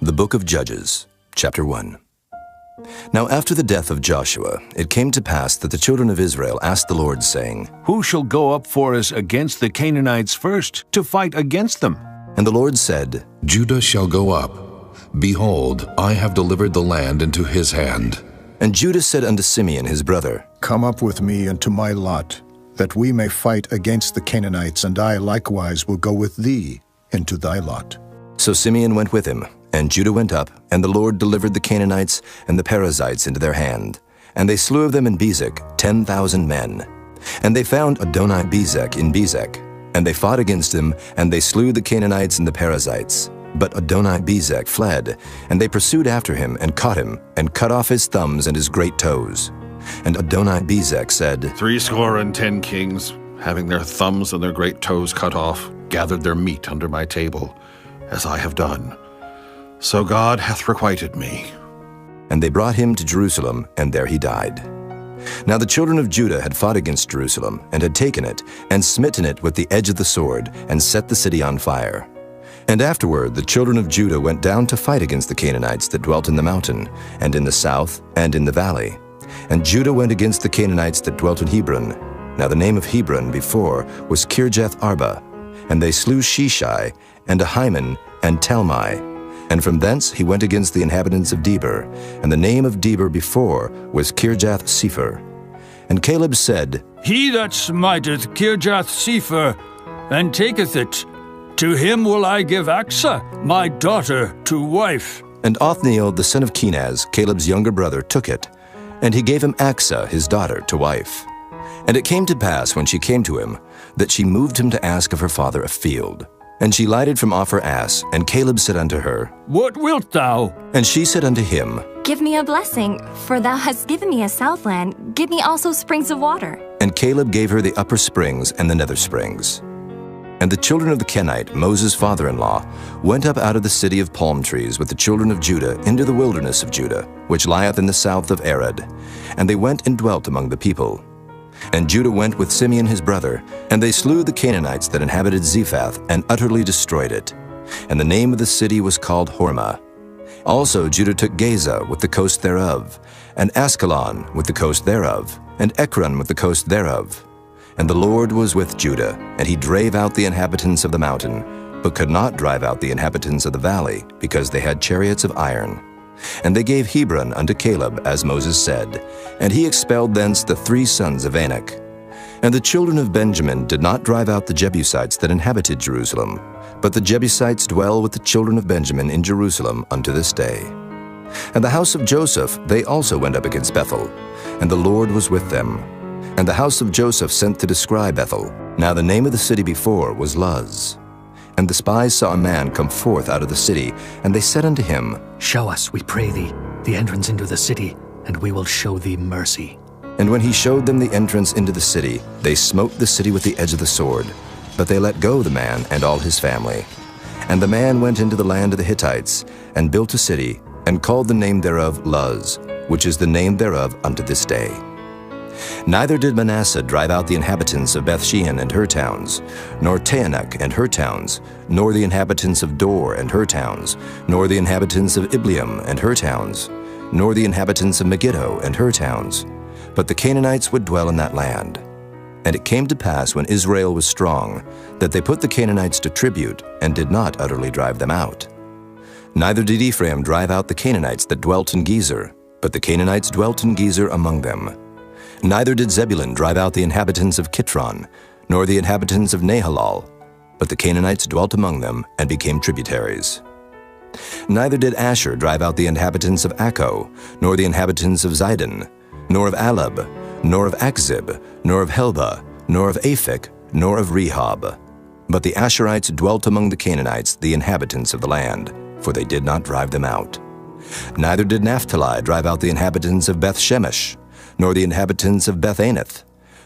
The Book of Judges, Chapter 1. Now after the death of Joshua, it came to pass that the children of Israel asked the Lord, saying, Who shall go up for us against the Canaanites first, to fight against them? And the Lord said, Judah shall go up. Behold, I have delivered the land into his hand. And Judah said unto Simeon his brother, Come up with me into my lot, that we may fight against the Canaanites, and I likewise will go with thee into thy lot. So Simeon went with him, and Judah went up, and the Lord delivered the Canaanites and the Perizzites into their hand. And they slew of them in Bezek 10,000 men. And they found Adoni-Bezek in Bezek. And they fought against him, and they slew the Canaanites and the Perizzites. But Adoni-Bezek fled, and they pursued after him, and caught him, and cut off his thumbs and his great toes. And Adoni-Bezek said, 70 kings, having their thumbs and their great toes cut off, gathered their meat under my table, as I have done. So God hath requited me. And they brought him to Jerusalem, and there he died. Now the children of Judah had fought against Jerusalem, and had taken it, and smitten it with the edge of the sword, and set the city on fire. And afterward the children of Judah went down to fight against the Canaanites that dwelt in the mountain, and in the south, and in the valley. And Judah went against the Canaanites that dwelt in Hebron. Now the name of Hebron before was Kirjath-Arba. And they slew Sheshai, and Ahiman, and Talmai. And from thence he went against the inhabitants of Debir, and the name of Debir before was Kirjath-Sepher. And Caleb said, He that smiteth Kirjath-Sepher, and taketh it, to him will I give Achsah, my daughter, to wife. And Othniel the son of Kenaz, Caleb's younger brother, took it, and he gave him Achsah his daughter to wife. And it came to pass, when she came to him, that she moved him to ask of her father a field. And she lighted from off her ass, and Caleb said unto her, What wilt thou? And she said unto him, Give me a blessing, for thou hast given me a southland. Give me also springs of water. And Caleb gave her the upper springs and the nether springs. And the children of the Kenite, Moses' father-in-law, went up out of the city of palm trees with the children of Judah into the wilderness of Judah, which lieth in the south of Arad. And they went and dwelt among the people. And Judah went with Simeon his brother, and they slew the Canaanites that inhabited Zephath, and utterly destroyed it. And the name of the city was called Hormah. Also Judah took Gaza with the coast thereof, and Askelon with the coast thereof, and Ekron with the coast thereof. And the Lord was with Judah, and he drave out the inhabitants of the mountain, but could not drive out the inhabitants of the valley, because they had chariots of iron. And they gave Hebron unto Caleb, as Moses said, and he expelled thence the 3 sons of Anak. And the children of Benjamin did not drive out the Jebusites that inhabited Jerusalem, but the Jebusites dwell with the children of Benjamin in Jerusalem unto this day. And the house of Joseph, they also went up against Bethel, and the Lord was with them. And the house of Joseph sent to descry Bethel. Now the name of the city before was Luz. And the spies saw a man come forth out of the city, and they said unto him, Show us, we pray thee, the entrance into the city, and we will show thee mercy. And when he showed them the entrance into the city, they smote the city with the edge of the sword. But they let go the man and all his family. And the man went into the land of the Hittites, and built a city, and called the name thereof Luz, which is the name thereof unto this day. Neither did Manasseh drive out the inhabitants of Bethshean and her towns, nor Taanach and her towns, nor the inhabitants of Dor and her towns, nor the inhabitants of Ibleam and her towns, nor the inhabitants of Megiddo and her towns. But the Canaanites would dwell in that land. And it came to pass, when Israel was strong, that they put the Canaanites to tribute, and did not utterly drive them out. Neither did Ephraim drive out the Canaanites that dwelt in Gezer, but the Canaanites dwelt in Gezer among them. Neither did Zebulun drive out the inhabitants of Kitron, nor the inhabitants of Nahalal, but the Canaanites dwelt among them, and became tributaries. Neither did Asher drive out the inhabitants of Acco, nor the inhabitants of Zidon, nor of Alab, nor of Achzib, nor of Helba, nor of Aphek, nor of Rehob. But the Asherites dwelt among the Canaanites, the inhabitants of the land, for they did not drive them out. Neither did Naphtali drive out the inhabitants of Beth-Shemesh, nor the inhabitants of Beth-Anath,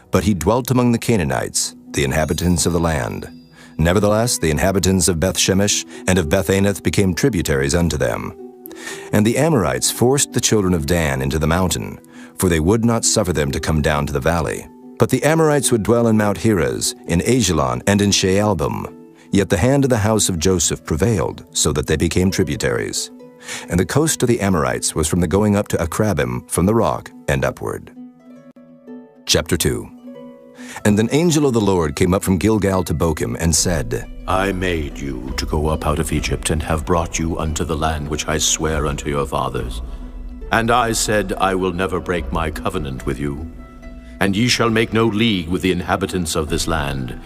but he dwelt among the Canaanites, the inhabitants of the land. Nevertheless, the inhabitants of Beth-Shemesh and of Beth-Anath became tributaries unto them. And the Amorites forced the children of Dan into the mountain, for they would not suffer them to come down to the valley. But the Amorites would dwell in Mount Heres, in Ajalon, and in Shaalbim. Yet the hand of the house of Joseph prevailed, so that they became tributaries. And the coast of the Amorites was from the going up to Akrabim from the rock and upward. Chapter 2. And an angel of the Lord came up from Gilgal to Bochim and said, I made you to go up out of Egypt, and have brought you unto the land which I swear unto your fathers. And I said, I will never break my covenant with you. And ye shall make no league with the inhabitants of this land.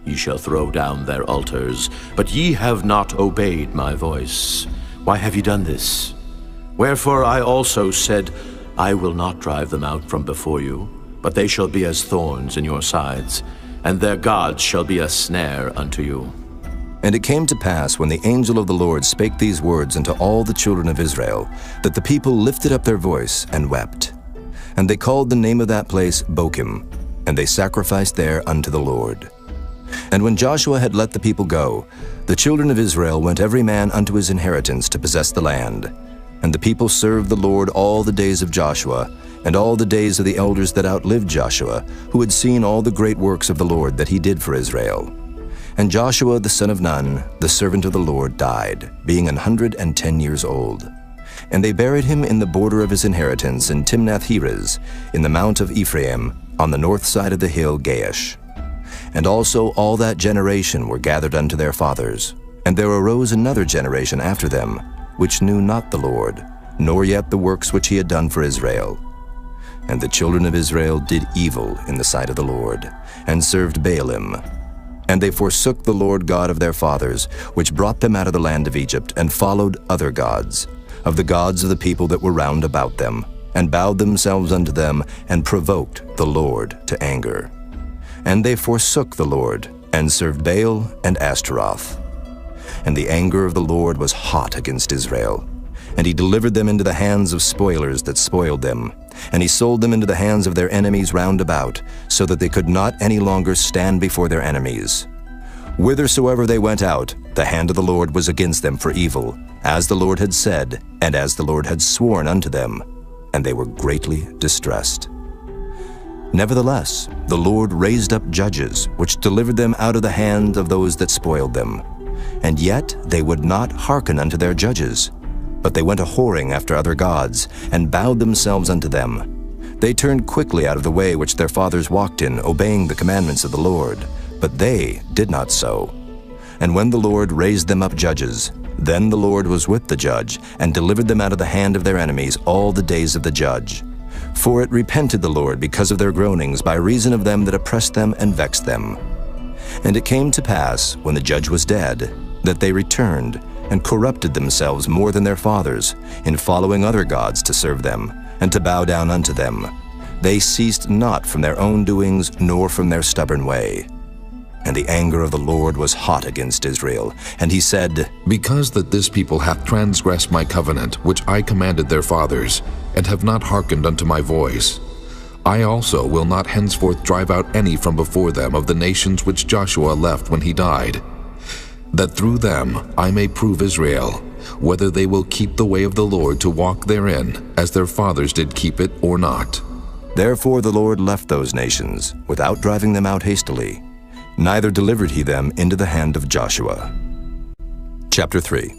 Ye shall throw down their altars, but ye have not obeyed my voice. Why have ye done this? Wherefore I also said, I will not drive them out from before you, but they shall be as thorns in your sides, and their gods shall be a snare unto you. And it came to pass, when the angel of the Lord spake these words unto all the children of Israel, that the people lifted up their voice and wept. And they called the name of that place Bochim, and they sacrificed there unto the Lord. And when Joshua had let the people go, the children of Israel went every man unto his inheritance to possess the land. And the people served the Lord all the days of Joshua, and all the days of the elders that outlived Joshua, who had seen all the great works of the Lord that he did for Israel. And Joshua the son of Nun, the servant of the Lord, died, being 110 years old. And they buried him in the border of his inheritance in Timnath-Heres, in the mount of Ephraim, on the north side of the hill Gaash. And also all that generation were gathered unto their fathers. And there arose another generation after them, which knew not the Lord, nor yet the works which he had done for Israel. And the children of Israel did evil in the sight of the Lord, and served Baalim. And they forsook the Lord God of their fathers, which brought them out of the land of Egypt, and followed other gods, of the gods of the people that were round about them, and bowed themselves unto them, and provoked the Lord to anger. And they forsook the Lord, and served Baal and Ashtaroth. And the anger of the Lord was hot against Israel. And he delivered them into the hands of spoilers that spoiled them. And he sold them into the hands of their enemies round about, so that they could not any longer stand before their enemies. Whithersoever they went out, the hand of the Lord was against them for evil, as the Lord had said, and as the Lord had sworn unto them. And they were greatly distressed. Nevertheless, the Lord raised up judges, which delivered them out of the hand of those that spoiled them. And yet they would not hearken unto their judges, but they went a-whoring after other gods, and bowed themselves unto them. They turned quickly out of the way which their fathers walked in, obeying the commandments of the Lord, but they did not so. And when the Lord raised them up judges, then the Lord was with the judge, and delivered them out of the hand of their enemies all the days of the judge. For it repented the Lord because of their groanings, by reason of them that oppressed them and vexed them. And it came to pass, when the judge was dead, that they returned, and corrupted themselves more than their fathers, in following other gods to serve them, and to bow down unto them. They ceased not from their own doings, nor from their stubborn way. And the anger of the Lord was hot against Israel. And he said, Because that this people hath transgressed my covenant, which I commanded their fathers, and have not hearkened unto my voice, I also will not henceforth drive out any from before them of the nations which Joshua left when he died, that through them I may prove Israel, whether they will keep the way of the Lord to walk therein, as their fathers did keep it, or not. Therefore the Lord left those nations, without driving them out hastily, neither delivered he them into the hand of Joshua. Chapter 3.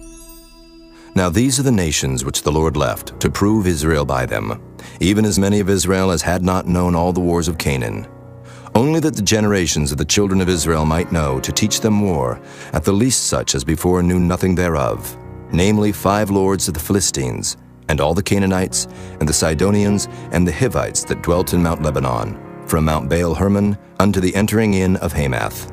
Now these are the nations which the Lord left, to prove Israel by them, even as many of Israel as had not known all the wars of Canaan, only that the generations of the children of Israel might know, to teach them war, at the least such as before knew nothing thereof, namely 5 lords of the Philistines, and all the Canaanites, and the Sidonians, and the Hivites that dwelt in Mount Lebanon, from Mount Baal-Hermon unto the entering in of Hamath.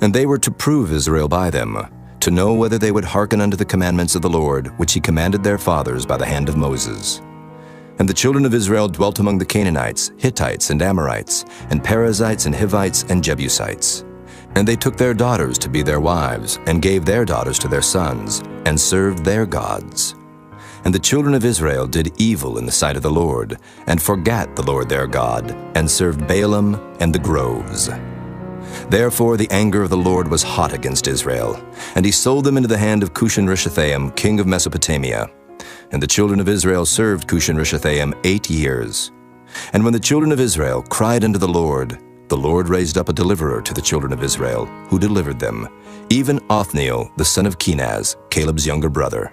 And they were to prove Israel by them, to know whether they would hearken unto the commandments of the Lord, which he commanded their fathers by the hand of Moses. And the children of Israel dwelt among the Canaanites, Hittites, and Amorites, and Perizzites, and Hivites, and Jebusites. And they took their daughters to be their wives, and gave their daughters to their sons, and served their gods. And the children of Israel did evil in the sight of the Lord, and forgat the Lord their God, and served Baalim and the groves. Therefore the anger of the Lord was hot against Israel, and he sold them into the hand of Cushan-Rishathaim, king of Mesopotamia. And the children of Israel served Cushan-Rishathaim 8 years. And when the children of Israel cried unto the Lord raised up a deliverer to the children of Israel, who delivered them, even Othniel the son of Kenaz, Caleb's younger brother.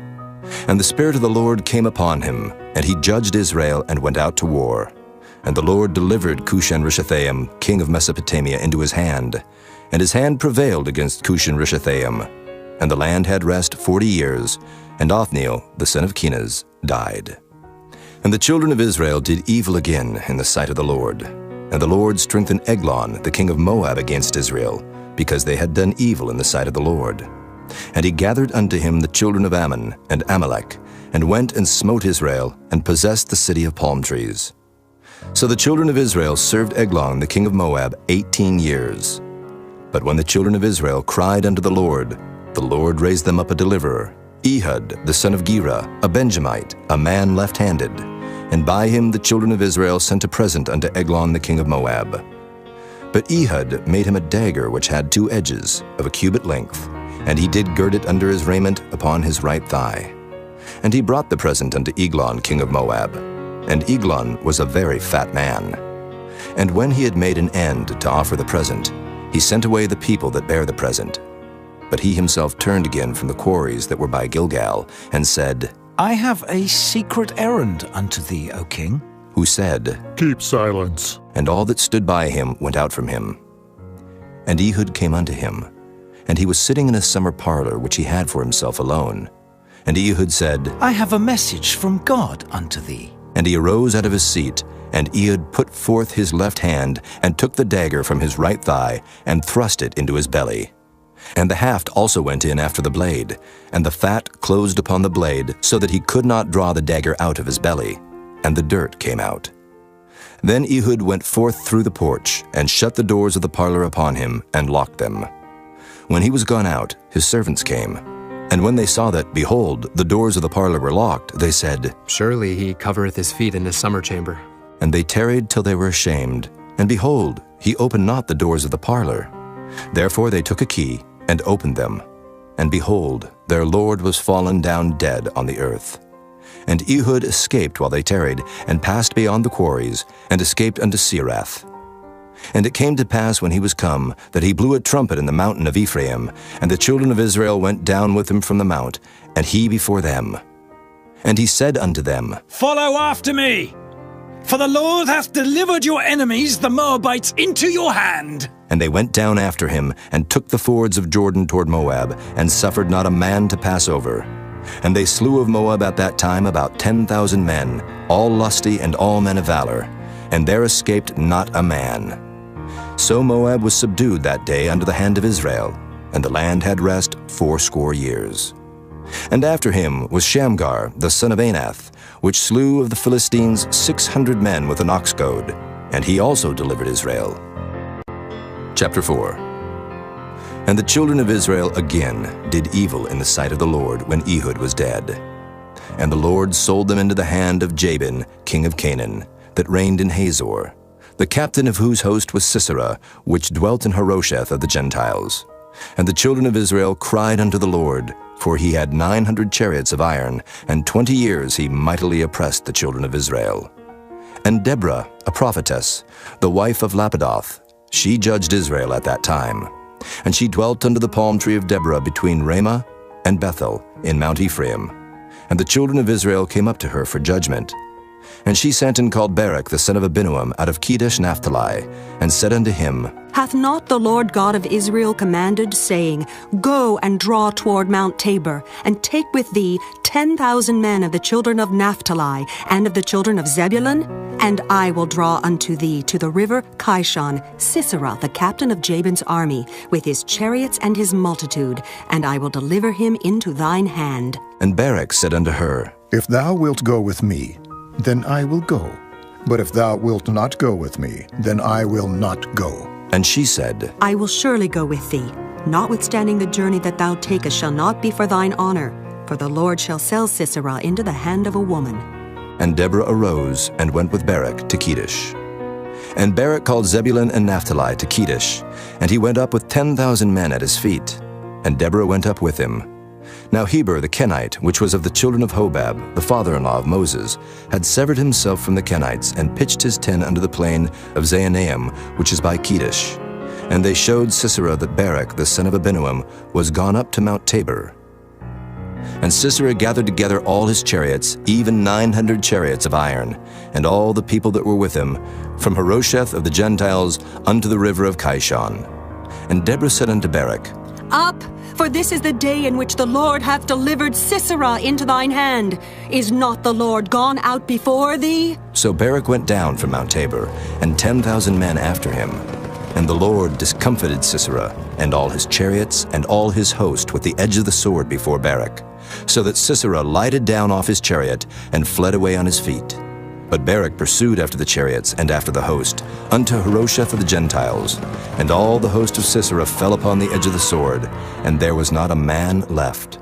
And the Spirit of the Lord came upon him, and he judged Israel and went out to war. And the Lord delivered Cushan-Rishathaim, king of Mesopotamia, into his hand, and his hand prevailed against Cushan-Rishathaim. And the land had rest 40 years, and Othniel, the son of Kenaz, died. And the children of Israel did evil again in the sight of the Lord. And the Lord strengthened Eglon, the king of Moab, against Israel, because they had done evil in the sight of the Lord. And he gathered unto him the children of Ammon and Amalek, and went and smote Israel, and possessed the city of palm trees. So the children of Israel served Eglon, the king of Moab, 18 years. But when the children of Israel cried unto the Lord raised them up a deliverer, Ehud, the son of Gera, a Benjamite, a man left-handed. And by him the children of Israel sent a present unto Eglon, the king of Moab. But Ehud made him a dagger which had 2 edges, of a cubit length, and he did gird it under his raiment upon his right thigh. And he brought the present unto Eglon, king of Moab. And Eglon was a very fat man. And when he had made an end to offer the present, he sent away the people that bare the present. But he himself turned again from the quarries that were by Gilgal, and said, I have a secret errand unto thee, O king. Who said, Keep silence. And all that stood by him went out from him. And Ehud came unto him, and he was sitting in a summer parlor which he had for himself alone. And Ehud said, I have a message from God unto thee. And he arose out of his seat, and Ehud put forth his left hand, and took the dagger from his right thigh, and thrust it into his belly. And the haft also went in after the blade, and the fat closed upon the blade, so that he could not draw the dagger out of his belly, and the dirt came out. Then Ehud went forth through the porch, and shut the doors of the parlor upon him, and locked them. When he was gone out, his servants came. And when they saw that, behold, the doors of the parlor were locked, they said, Surely he covereth his feet in his summer chamber. And they tarried till they were ashamed. And behold, he opened not the doors of the parlor. Therefore they took a key, and opened them. And behold, their lord was fallen down dead on the earth. And Ehud escaped while they tarried, and passed beyond the quarries, and escaped unto Seirath. And it came to pass when he was come, that he blew a trumpet in the mountain of Ephraim, and the children of Israel went down with him from the mount, and he before them. And he said unto them, Follow after me, for the Lord hath delivered your enemies, the Moabites, into your hand. And they went down after him, and took the fords of Jordan toward Moab, and suffered not a man to pass over. And they slew of Moab at that time about 10,000 men, all lusty and all men of valor, and there escaped not a man. So Moab was subdued that day under the hand of Israel, and the land had rest 80 years. And after him was Shamgar, the son of Anath, which slew of the Philistines 600 men with an ox goad, and he also delivered Israel. Chapter 4. And the children of Israel again did evil in the sight of the Lord when Ehud was dead. And the Lord sold them into the hand of Jabin, king of Canaan, that reigned in Hazor, the captain of whose host was Sisera, which dwelt in Harosheth of the Gentiles. And the children of Israel cried unto the Lord, for he had 900 chariots of iron, and 20 years he mightily oppressed the children of Israel. And Deborah, a prophetess, the wife of Lapidoth, she judged Israel at that time. And she dwelt under the palm tree of Deborah between Ramah and Bethel in Mount Ephraim. And the children of Israel came up to her for judgment. And she sent and called Barak the son of Abinuam out of Kedesh Naphtali, and said unto him, Hath not the Lord God of Israel commanded, saying, Go and draw toward Mount Tabor, and take with thee 10,000 men of the children of Naphtali, and of the children of Zebulun? And I will draw unto thee to the river Kishon Sisera, the captain of Jabin's army, with his chariots and his multitude, and I will deliver him into thine hand. And Barak said unto her, If thou wilt go with me, then I will go. But if thou wilt not go with me, then I will not go. And she said, I will surely go with thee. Notwithstanding the journey that thou takest shall not be for thine honor, for the Lord shall sell Sisera into the hand of a woman. And Deborah arose and went with Barak to Kedesh. And Barak called Zebulun and Naphtali to Kedesh, and he went up with 10,000 men at his feet. And Deborah went up with him. Now Heber the Kenite, which was of the children of Hobab, the father-in-law of Moses, had severed himself from the Kenites, and pitched his tent under the plain of Zaanaim, which is by Kedesh. And they showed Sisera that Barak the son of Abinuam was gone up to Mount Tabor. And Sisera gathered together all his chariots, even 900 chariots of iron, and all the people that were with him, from Harosheth of the Gentiles unto the river of Kishon. And Deborah said unto Barak, Up, for this is the day in which the Lord hath delivered Sisera into thine hand. Is not the Lord gone out before thee? So Barak went down from Mount Tabor, and 10,000 men after him. And the Lord discomfited Sisera, and all his chariots, and all his host with the edge of the sword before Barak, so that Sisera lighted down off his chariot, and fled away on his feet. But Barak pursued after the chariots, and after the host, unto Harosheth of the Gentiles. And all the host of Sisera fell upon the edge of the sword, and there was not a man left.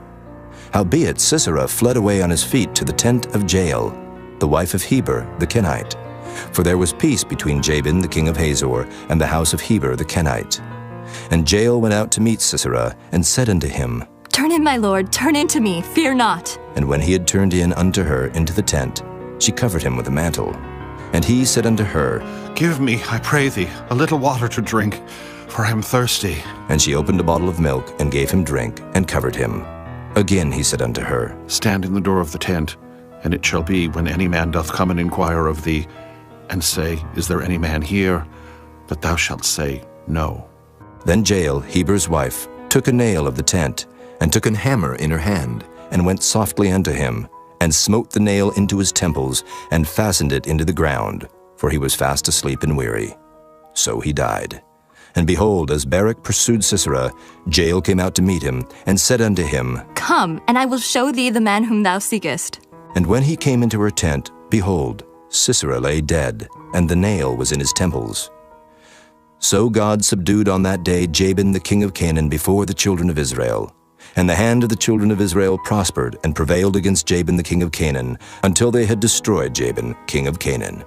Howbeit Sisera fled away on his feet to the tent of Jael, the wife of Heber the Kenite. For there was peace between Jabin the king of Hazor and the house of Heber the Kenite. And Jael went out to meet Sisera, and said unto him, Turn in, my lord, turn in to me, fear not. And when he had turned in unto her into the tent, she covered him with a mantle. And he said unto her, Give me, I pray thee, a little water to drink, for I am thirsty. And she opened a bottle of milk, and gave him drink, and covered him. Again he said unto her, Stand in the door of the tent, and it shall be, when any man doth come and inquire of thee, and say, Is there any man here? That thou shalt say, No. Then Jael, Heber's wife, took a nail of the tent, and took an hammer in her hand, and went softly unto him, and smote the nail into his temples, and fastened it into the ground, for he was fast asleep and weary. So he died. And behold, as Barak pursued Sisera, Jael came out to meet him, and said unto him, Come, and I will show thee the man whom thou seekest. And when he came into her tent, behold, Sisera lay dead, and the nail was in his temples. So God subdued on that day Jabin the king of Canaan before the children of Israel. And the hand of the children of Israel prospered and prevailed against Jabin the king of Canaan, until they had destroyed Jabin, king of Canaan.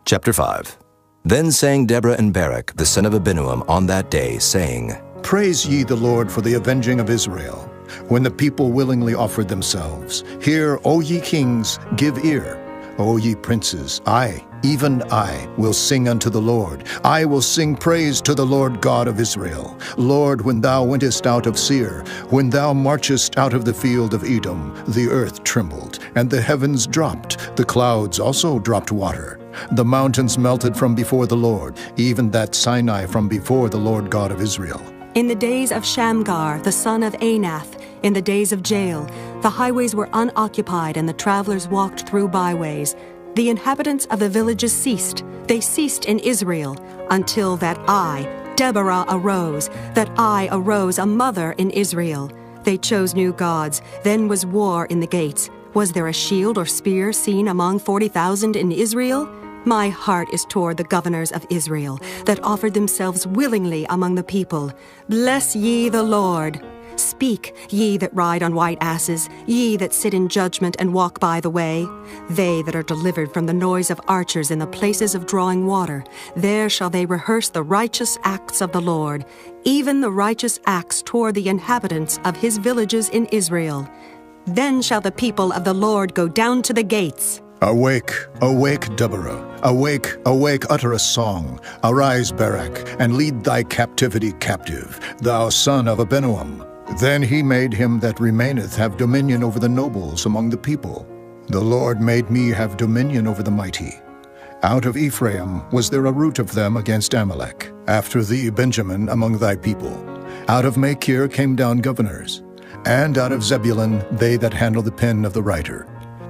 Chapter 5. Then sang Deborah and Barak, the son of Abinoam, on that day, saying, Praise ye the Lord for the avenging of Israel, when the people willingly offered themselves. Hear, O ye kings, give ear. O ye princes, I, even I, will sing unto the Lord. I will sing praise to the Lord God of Israel. Lord, when thou wentest out of Seir, when thou marchest out of the field of Edom, the earth trembled, and the heavens dropped, the clouds also dropped water. The mountains melted from before the Lord, even that Sinai from before the Lord God of Israel. In the days of Shamgar, the son of Anath, in the days of Jael, the highways were unoccupied and the travelers walked through byways. The inhabitants of the villages ceased. They ceased in Israel, until that I, Deborah, arose, a mother in Israel. They chose new gods. Then was war in the gates. Was there a shield or spear seen among 40,000 in Israel? My heart is toward the governors of Israel, that offered themselves willingly among the people. Bless ye the Lord. Speak, ye that ride on white asses, ye that sit in judgment and walk by the way. They that are delivered from the noise of archers in the places of drawing water, there shall they rehearse the righteous acts of the Lord, even the righteous acts toward the inhabitants of his villages in Israel. Then shall the people of the Lord go down to the gates. Awake, awake, Deborah. Awake, awake, utter a song. Arise, Barak, and lead thy captivity captive, thou son of Abinoam. Then he made him that remaineth have dominion over the nobles among the people. The Lord made me have dominion over the mighty. Out of Ephraim was there a root of them against Amalek. After thee, Benjamin, among thy people. Out of Machir came down governors. And out of Zebulun they that handle the pen of the writer.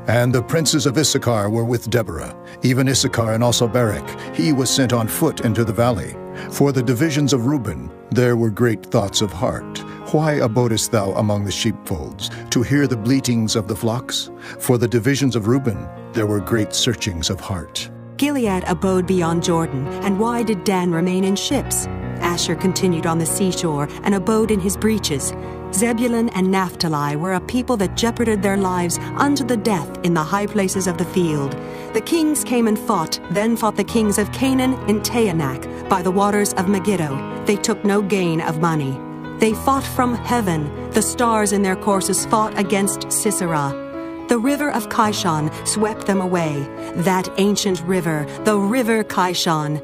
And the princes of Issachar were with Deborah, even Issachar and also Barak. He was sent on foot into the valley. For the divisions of Reuben there were great thoughts of heart. Why abodest thou among the sheepfolds, to hear the bleatings of the flocks? For the divisions of Reuben there were great searchings of heart. Gilead abode beyond Jordan, and why did Dan remain in ships? Asher continued on the seashore, and abode in his breaches. Zebulun and Naphtali were a people that jeoparded their lives unto the death in the high places of the field. The kings came and fought, then fought the kings of Canaan in Taanach, by the waters of Megiddo. They took no gain of money. They fought from heaven. The stars in their courses fought against Sisera. The river of Kishon swept them away, that ancient river, the river Kishon.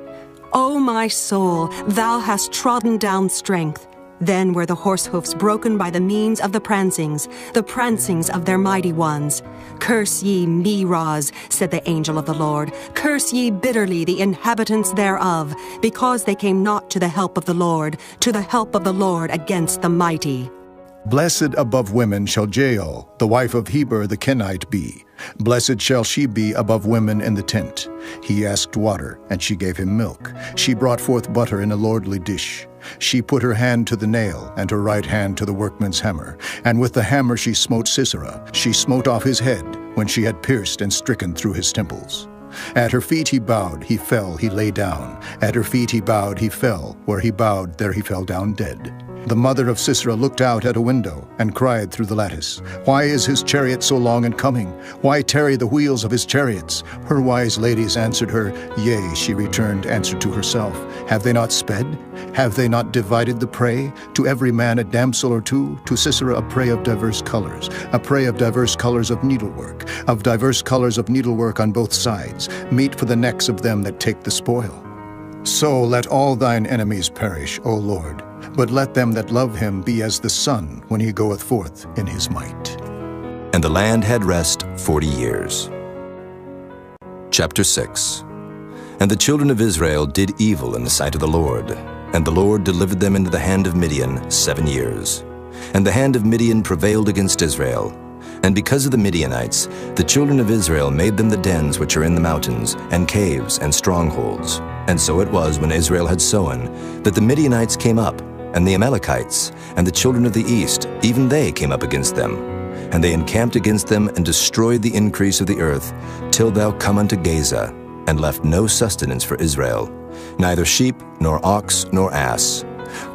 O my soul, thou hast trodden down strength. Then were the horse hoofs broken by the means of the prancings of their mighty ones. Curse ye Meroz, said the angel of the Lord. Curse ye bitterly the inhabitants thereof, because they came not to the help of the Lord against the mighty. Blessed above women shall Jael, the wife of Heber the Kenite, be. Blessed shall she be above women in the tent. He asked water, and she gave him milk. She brought forth butter in a lordly dish. She put her hand to the nail, and her right hand to the workman's hammer. And with the hammer she smote Sisera. She smote off his head, when she had pierced and stricken through his temples. At her feet he bowed, he fell, he lay down. At her feet he bowed, he fell. Where he bowed, there he fell down dead. The mother of Sisera looked out at a window and cried through the lattice, Why is his chariot so long in coming? Why tarry the wheels of his chariots? Her wise ladies answered her, Yea, she returned, answered to herself, Have they not sped? Have they not divided the prey? To every man a damsel or two, to Sisera a prey of diverse colors, a prey of diverse colors of needlework on both sides, meat for the necks of them that take the spoil. So let all thine enemies perish, O Lord, but let them that love him be as the sun when he goeth forth in his might. And the land had rest 40 years. Chapter 6. And the children of Israel did evil in the sight of the Lord, and the Lord delivered them into the hand of Midian 7 years. And the hand of Midian prevailed against Israel. And because of the Midianites, the children of Israel made them the dens which are in the mountains, and caves, and strongholds. And so it was, when Israel had sown, that the Midianites came up, and the Amalekites, and the children of the east, even they came up against them. And they encamped against them, and destroyed the increase of the earth, till thou come unto Gaza, and left no sustenance for Israel, neither sheep, nor ox, nor ass.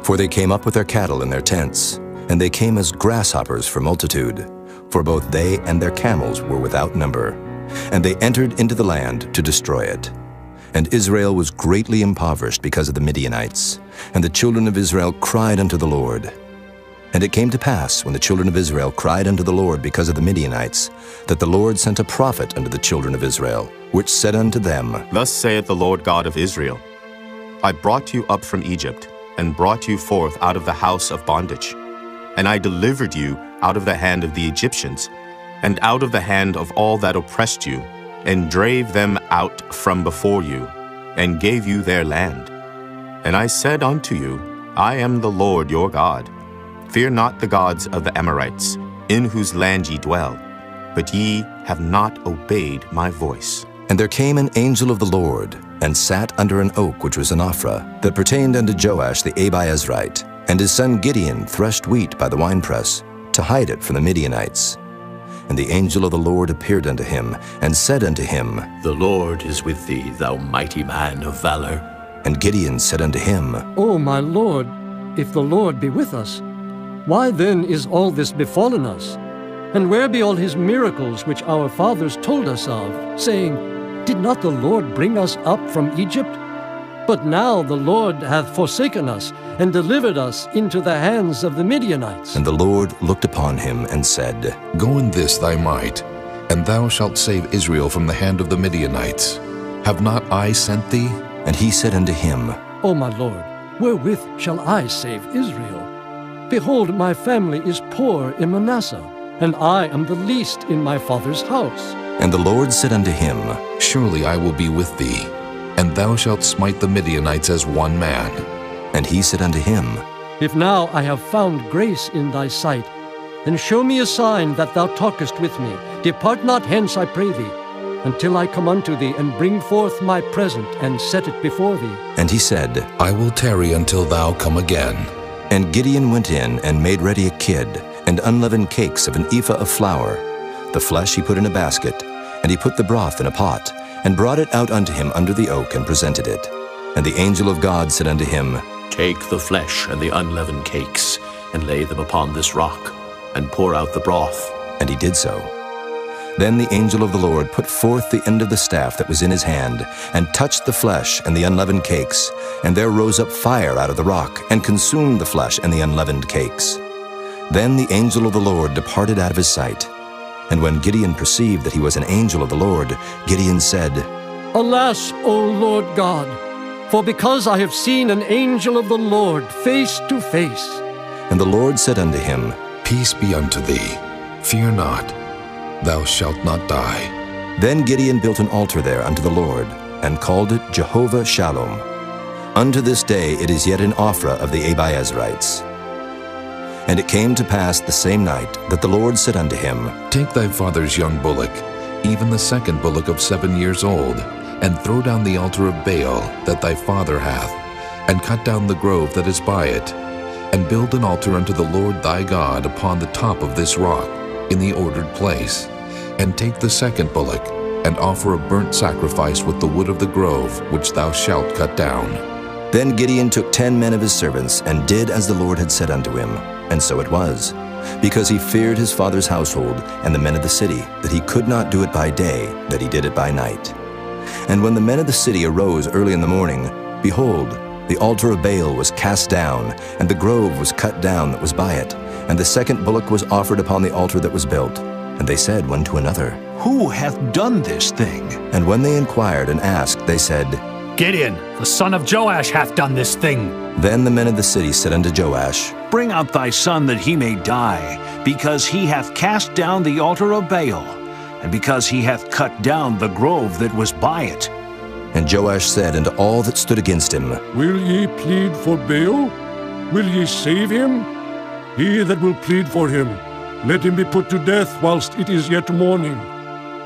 For they came up with their cattle in their tents, and they came as grasshoppers for multitude. For both they and their camels were without number. And they entered into the land to destroy it. And Israel was greatly impoverished because of the Midianites. And the children of Israel cried unto the Lord. And it came to pass, when the children of Israel cried unto the Lord because of the Midianites, that the Lord sent a prophet unto the children of Israel, which said unto them, Thus saith the Lord God of Israel, I brought you up from Egypt, and brought you forth out of the house of bondage. And I delivered you out of the hand of the Egyptians, and out of the hand of all that oppressed you, and drave them out from before you, and gave you their land. And I said unto you, I am the Lord your God. Fear not the gods of the Amorites, in whose land ye dwell, but ye have not obeyed my voice. And there came an angel of the Lord, and sat under an oak which was in Ophrah, that pertained unto Joash the Abiezrite. And his son Gideon threshed wheat by the winepress, to hide it from the Midianites. And the angel of the Lord appeared unto him, and said unto him, The Lord is with thee, thou mighty man of valor. And Gideon said unto him, O my Lord, if the Lord be with us, why then is all this befallen us? And where be all his miracles which our fathers told us of, saying, Did not the Lord bring us up from Egypt? But now the Lord hath forsaken us, and delivered us into the hands of the Midianites. And the Lord looked upon him, and said, Go in this thy might, and thou shalt save Israel from the hand of the Midianites. Have not I sent thee? And he said unto him, O my Lord, wherewith shall I save Israel? Behold, my family is poor in Manasseh, and I am the least in my father's house. And the Lord said unto him, Surely I will be with thee, and thou shalt smite the Midianites as one man. And he said unto him, If now I have found grace in thy sight, then show me a sign that thou talkest with me. Depart not hence, I pray thee, until I come unto thee, and bring forth my present, and set it before thee. And he said, I will tarry until thou come again. And Gideon went in, and made ready a kid, and unleavened cakes of an ephah of flour. The flesh he put in a basket, and he put the broth in a pot, and brought it out unto him under the oak, and presented it. And the angel of God said unto him, Take the flesh and the unleavened cakes, and lay them upon this rock, and pour out the broth. And he did so. Then the angel of the Lord put forth the end of the staff that was in his hand, and touched the flesh and the unleavened cakes, and there rose up fire out of the rock, and consumed the flesh and the unleavened cakes. Then the angel of the Lord departed out of his sight. And when Gideon perceived that he was an angel of the Lord, Gideon said, Alas, O Lord God, for because I have seen an angel of the Lord face to face, And the Lord said unto him, Peace be unto thee. Fear not. Thou shalt not die. Then Gideon built an altar there unto the Lord, and called it Jehovah Shalom. Unto this day it is yet in Ophrah of the Abiezrites. And it came to pass the same night that the Lord said unto him, Take thy father's young bullock, even the second bullock of 7 years old, and throw down the altar of Baal that thy father hath, and cut down the grove that is by it, and build an altar unto the Lord thy God upon the top of this rock, in the ordered place. And take the second bullock, and offer a burnt sacrifice with the wood of the grove which thou shalt cut down. Then Gideon took 10 men of his servants, and did as the Lord had said unto him. And so it was, because he feared his father's household and the men of the city, that he could not do it by day, that he did it by night. And when the men of the city arose early in the morning, behold, the altar of Baal was cast down, and the grove was cut down that was by it, and the second bullock was offered upon the altar that was built. And they said one to another, Who hath done this thing? And when they inquired and asked, they said, Gideon, the son of Joash, hath done this thing. Then the men of the city said unto Joash, Bring out thy son that he may die, because he hath cast down the altar of Baal, and because he hath cut down the grove that was by it. And Joash said unto all that stood against him, Will ye plead for Baal? Will ye save him? He that will plead for him, let him be put to death whilst it is yet morning.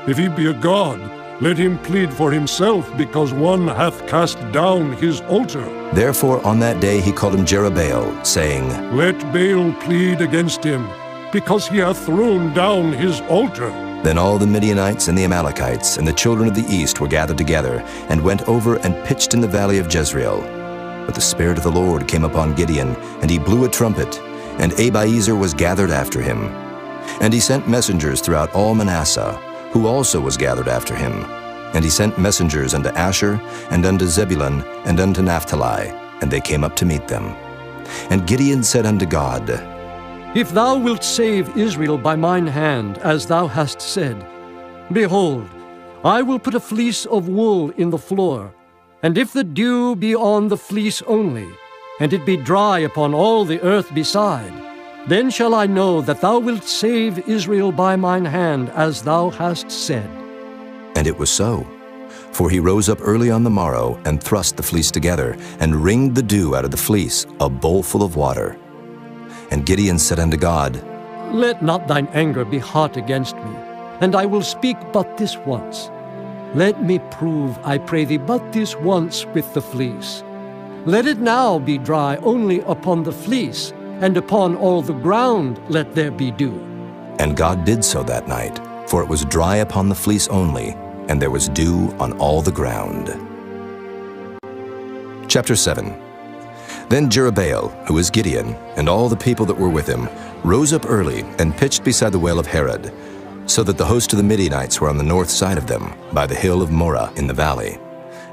If he be a god, let him plead for himself, because one hath cast down his altar. Therefore on that day he called him Jerubbaal, saying, Let Baal plead against him, because he hath thrown down his altar. Then all the Midianites and the Amalekites and the children of the east were gathered together, and went over and pitched in the valley of Jezreel. But the Spirit of the Lord came upon Gideon, and he blew a trumpet, and Abiezer was gathered after him. And he sent messengers throughout all Manasseh, who also was gathered after him. And he sent messengers unto Asher, and unto Zebulun, and unto Naphtali, and they came up to meet them. And Gideon said unto God, If thou wilt save Israel by mine hand, as thou hast said, behold, I will put a fleece of wool in the floor, and if the dew be on the fleece only, and it be dry upon all the earth beside, then shall I know that thou wilt save Israel by mine hand, as thou hast said. And it was so. For he rose up early on the morrow, and thrust the fleece together, and wringed the dew out of the fleece, a bowlful of water. And Gideon said unto God, Let not thine anger be hot against me, and I will speak but this once. Let me prove, I pray thee, but this once with the fleece. Let it now be dry only upon the fleece, and upon all the ground let there be dew. And God did so that night, for it was dry upon the fleece only, and there was dew on all the ground. Chapter 7. Then Jerubbaal, who is Gideon, and all the people that were with him, rose up early and pitched beside the well of Harod, so that the host of the Midianites were on the north side of them, by the hill of Moreh in the valley.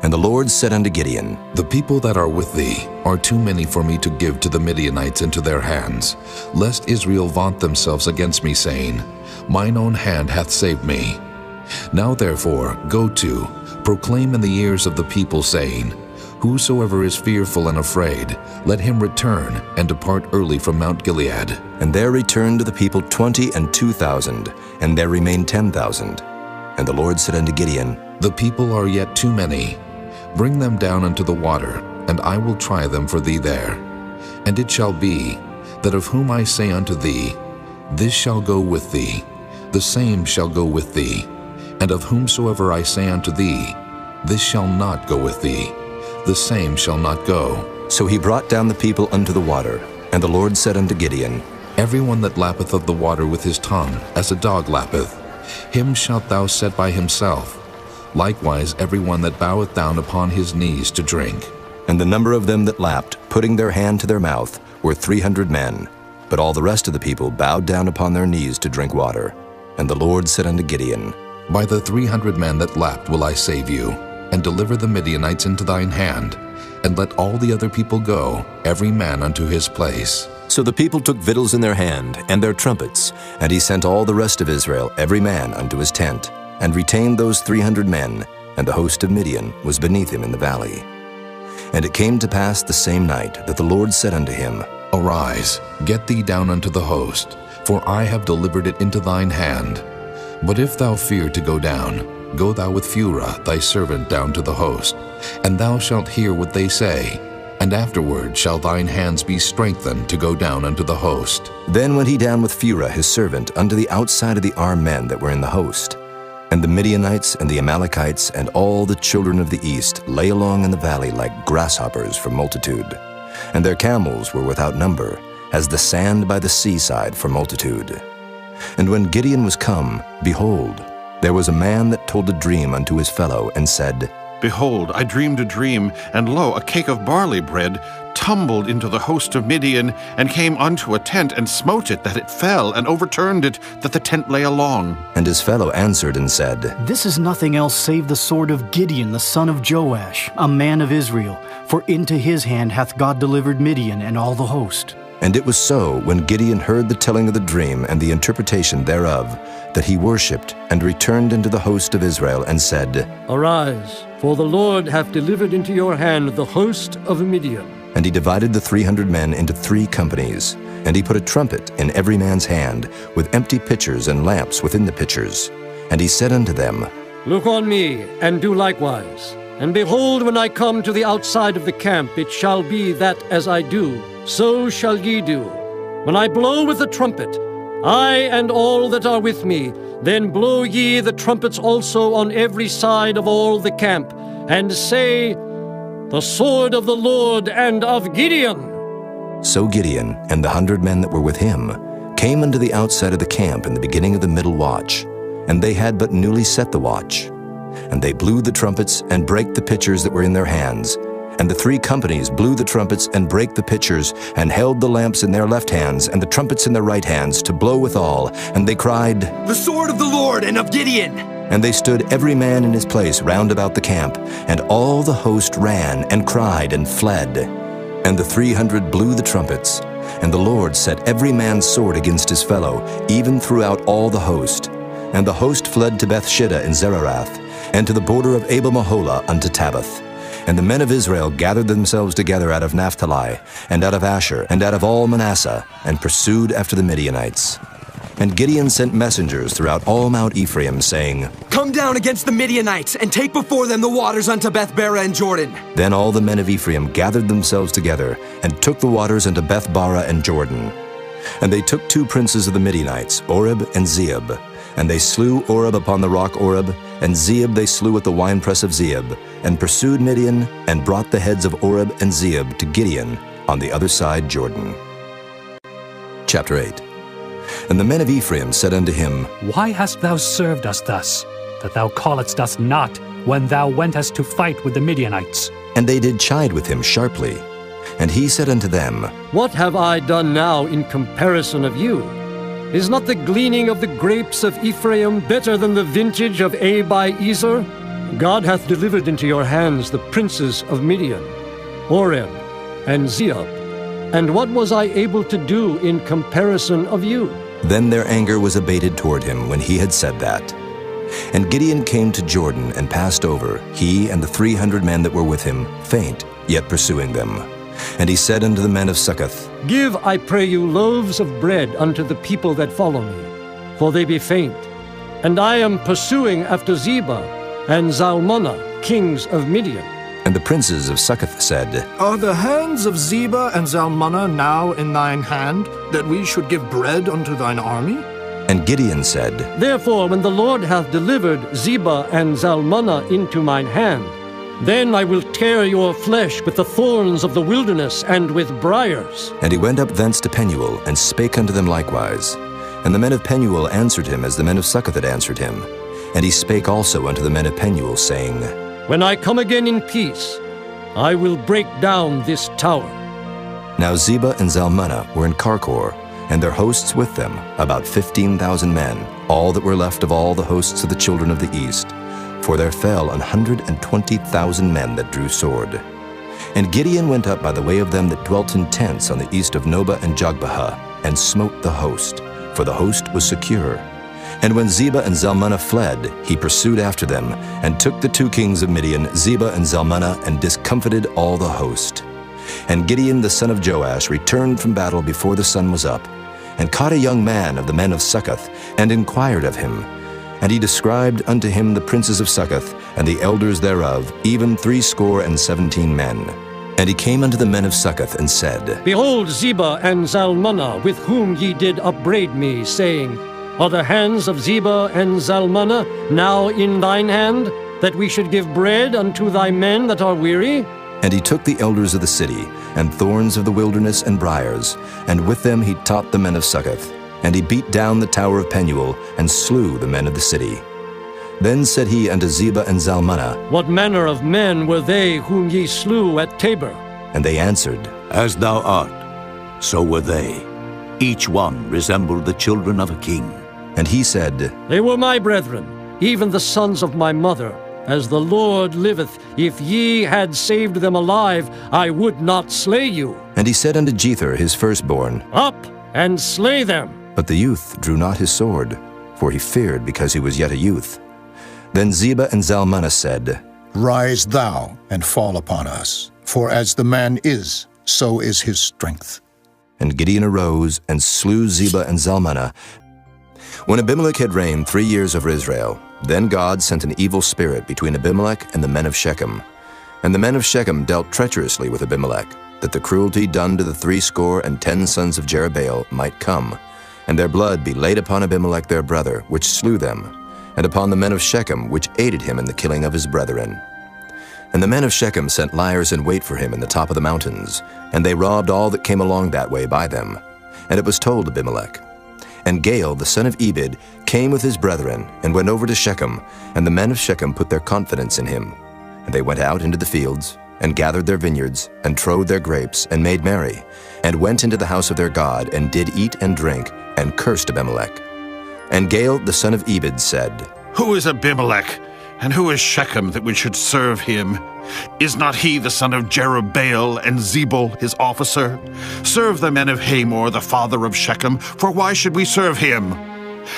And the Lord said unto Gideon, The people that are with thee are too many for me to give to the Midianites into their hands, lest Israel vaunt themselves against me, saying, Mine own hand hath saved me. Now therefore, go to, proclaim in the ears of the people, saying, Whosoever is fearful and afraid, let him return and depart early from Mount Gilead. And there returned to the people 22,000, and there remained 10,000. And the Lord said unto Gideon, The people are yet too many. Bring them down unto the water, and I will try them for thee there. And it shall be, that of whom I say unto thee, This shall go with thee, the same shall go with thee. And of whomsoever I say unto thee, This shall not go with thee, the same shall not go. So he brought down the people unto the water. And the Lord said unto Gideon, Every one that lappeth of the water with his tongue, as a dog lappeth, him shalt thou set by himself. Likewise every one that boweth down upon his knees to drink. And the number of them that lapped, putting their hand to their mouth, were 300 men. But all the rest of the people bowed down upon their knees to drink water. And the Lord said unto Gideon, By the 300 men that lapped will I save you, and deliver the Midianites into thine hand, and let all the other people go, every man unto his place. So the people took victuals in their hand, and their trumpets, and he sent all the rest of Israel, every man unto his tent, and retained those 300 men, and the host of Midian was beneath him in the valley. And it came to pass the same night that the Lord said unto him, Arise, get thee down unto the host, for I have delivered it into thine hand. But if thou fear to go down, go thou with Phurah thy servant down to the host, and thou shalt hear what they say, and afterward shall thine hands be strengthened to go down unto the host. Then went he down with Phurah his servant unto the outside of the armed men that were in the host. And the Midianites and the Amalekites and all the children of the east lay along in the valley like grasshoppers for multitude. And their camels were without number, as the sand by the seaside for multitude. And when Gideon was come, behold, there was a man that told a dream unto his fellow, and said, Behold, I dreamed a dream, and lo, a cake of barley bread tumbled into the host of Midian, and came unto a tent, and smote it, that it fell, and overturned it, that the tent lay along. And his fellow answered and said, This is nothing else save the sword of Gideon the son of Joash, a man of Israel, for into his hand hath God delivered Midian and all the host. And it was so, when Gideon heard the telling of the dream and the interpretation thereof, that he worshipped, and returned into the host of Israel, and said, Arise, for the Lord hath delivered into your hand the host of Midian. And he divided the 300 men into 3 companies, and he put a trumpet in every man's hand, with empty pitchers and lamps within the pitchers. And he said unto them, Look on me, and do likewise. And behold, when I come to the outside of the camp, it shall be that as I do, so shall ye do. When I blow with the trumpet, I and all that are with me, then blow ye the trumpets also on every side of all the camp, and say, The sword of the Lord and of Gideon. So Gideon and the 100 men that were with him came unto the outside of the camp in the beginning of the middle watch, and they had but newly set the watch. And they blew the trumpets and brake the pitchers that were in their hands. And the 3 companies blew the trumpets and brake the pitchers, and held the lamps in their left hands, and the trumpets in their right hands, to blow withal. And they cried, The sword of the Lord and of Gideon! And they stood every man in his place round about the camp, and all the host ran, and cried, and fled. And the 300 blew the trumpets, and the Lord set every man's sword against his fellow, even throughout all the host. And the host fled to Bethshida in Zererath, and to the border of Abel-Meholah unto Tabbath. And the men of Israel gathered themselves together out of Naphtali, and out of Asher, and out of all Manasseh, and pursued after the Midianites. And Gideon sent messengers throughout all Mount Ephraim, saying, Come down against the Midianites, and take before them the waters unto Beth-bara and Jordan. Then all the men of Ephraim gathered themselves together, and took the waters unto Beth-bara and Jordan. And they took 2 princes of the Midianites, Oreb and Zeeb. And they slew Oreb upon the rock Oreb, and Zeeb they slew at the winepress of Zeeb, and pursued Midian, and brought the heads of Oreb and Zeeb to Gideon on the other side Jordan. Chapter 8. And the men of Ephraim said unto him, Why hast thou served us thus, that thou calledst us not, when thou wentest to fight with the Midianites? And they did chide with him sharply. And he said unto them, What have I done now in comparison of you? Is not the gleaning of the grapes of Ephraim better than the vintage of Abi-Ezer? God hath delivered into your hands the princes of Midian, Oreb and Zeeb. And what was I able to do in comparison of you? Then their anger was abated toward him when he had said that. And Gideon came to Jordan and passed over, he and the 300 men that were with him, faint, yet pursuing them. And he said unto the men of Succoth, Give, I pray you, loaves of bread unto the people that follow me, for they be faint. And I am pursuing after Zebah and Zalmunna, kings of Midian. And the princes of Succoth said, Are the hands of Zebah and Zalmunna now in thine hand, that we should give bread unto thine army? And Gideon said, Therefore, when the Lord hath delivered Zebah and Zalmunna into mine hand, then I will tear your flesh with the thorns of the wilderness and with briars. And he went up thence to Penuel, and spake unto them likewise. And the men of Penuel answered him as the men of Succoth had answered him. And he spake also unto the men of Penuel, saying, When I come again in peace, I will break down this tower. Now Zebah and Zalmunna were in Karkor, and their hosts with them, about 15,000 men, all that were left of all the hosts of the children of the east. For there fell 120,000 men that drew sword. And Gideon went up by the way of them that dwelt in tents on the east of Nobah and Jogbehah, and smote the host, for the host was secure. And when Zebah and Zalmunna fled, he pursued after them, and took the 2 kings of Midian, Zebah and Zalmunna, and discomfited all the host. And Gideon the son of Joash returned from battle before the sun was up, and caught a young man of the men of Succoth, and inquired of him. And he described unto him the princes of Succoth, and the elders thereof, even 70 men. And he came unto the men of Succoth, and said, Behold Zebah and Zalmunna, with whom ye did upbraid me, saying, Are the hands of Zebah and Zalmunna now in thine hand, that we should give bread unto thy men that are weary? And he took the elders of the city, and thorns of the wilderness and briars, and with them he taught the men of Succoth. And he beat down the tower of Penuel, and slew the men of the city. Then said he unto Zebah and Zalmunna, What manner of men were they whom ye slew at Tabor? And they answered, As thou art, so were they. Each one resembled the children of a king. And he said, They were my brethren, even the sons of my mother. As the Lord liveth, if ye had saved them alive, I would not slay you. And he said unto Jether his firstborn, Up and slay them. But the youth drew not his sword, for he feared because he was yet a youth. Then Zebah and Zalmunna said, Rise thou and fall upon us, for as the man is, so is his strength. And Gideon arose and slew Zebah and Zalmunna. When Abimelech had reigned 3 years over Israel, then God sent an evil spirit between Abimelech and the men of Shechem. And the men of Shechem dealt treacherously with Abimelech, that the cruelty done to the 70 sons of Jerubbaal might come, and their blood be laid upon Abimelech their brother, which slew them, and upon the men of Shechem, which aided him in the killing of his brethren. And the men of Shechem sent liers in wait for him in the top of the mountains, and they robbed all that came along that way by them. And it was told Abimelech. And Gaal the son of Ebed came with his brethren, and went over to Shechem, and the men of Shechem put their confidence in him. And they went out into the fields, and gathered their vineyards, and trode their grapes, and made merry, and went into the house of their God, and did eat and drink, and cursed Abimelech. And Gaal the son of Ebed said, Who is Abimelech, and who is Shechem that we should serve him? Is not he the son of Jerubbaal, and Zebul his officer? Serve the men of Hamor, the father of Shechem, for why should we serve him?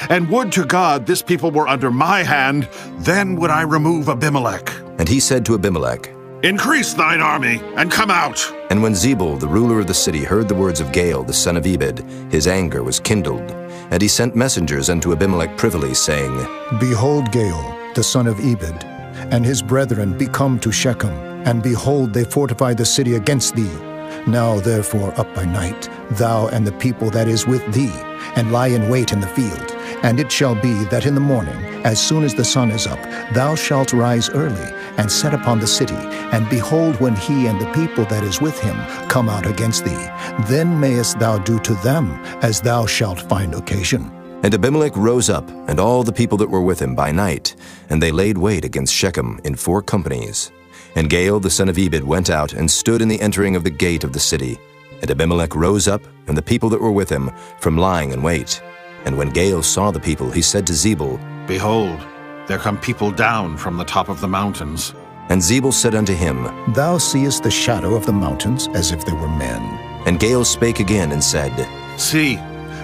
And would to God this people were under my hand, then would I remove Abimelech. And he said to Abimelech, Increase thine army, and come out. And when Zebul the ruler of the city heard the words of Gaal the son of Ebed, his anger was kindled. And he sent messengers unto Abimelech privily, saying, Behold Gaal the son of Ebed, and his brethren be come to Shechem, and behold, they fortify the city against thee. Now therefore up by night, thou and the people that is with thee, and lie in wait in the field. And it shall be that in the morning, as soon as the sun is up, thou shalt rise early, and set upon the city. And behold, when he and the people that is with him come out against thee, then mayest thou do to them as thou shalt find occasion. And Abimelech rose up, and all the people that were with him by night, and they laid wait against Shechem in 4 companies. And Gaal the son of Ebed went out, and stood in the entering of the gate of the city. And Abimelech rose up, and the people that were with him, from lying in wait. And when Gaal saw the people, he said to Zebul, Behold, there come people down from the top of the mountains. And Zebul said unto him, Thou seest the shadow of the mountains as if they were men. And Gaal spake again and said, See,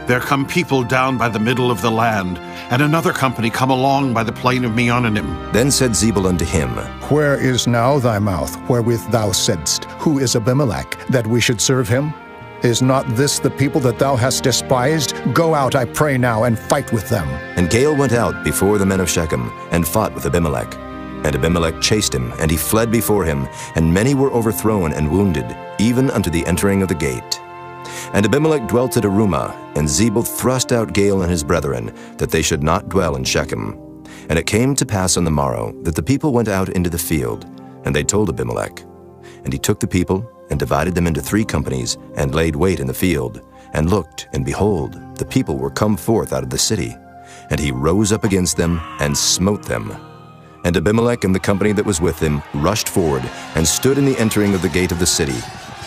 there come people down by the middle of the land, and another company come along by the plain of Meonanim. Then said Zebul unto him, Where is now thy mouth, wherewith thou saidst, Who is Abimelech, that we should serve him? Is not this the people that thou hast despised? Go out, I pray now, and fight with them. And Gaal went out before the men of Shechem, and fought with Abimelech. And Abimelech chased him, and he fled before him, and many were overthrown and wounded, even unto the entering of the gate. And Abimelech dwelt at Arumah, and Zebul thrust out Gaal and his brethren, that they should not dwell in Shechem. And it came to pass on the morrow, that the people went out into the field, and they told Abimelech. And he took the people, and divided them into 3 companies, and laid wait in the field, and looked, and behold, the people were come forth out of the city. And he rose up against them, and smote them. And Abimelech and the company that was with him rushed forward, and stood in the entering of the gate of the city.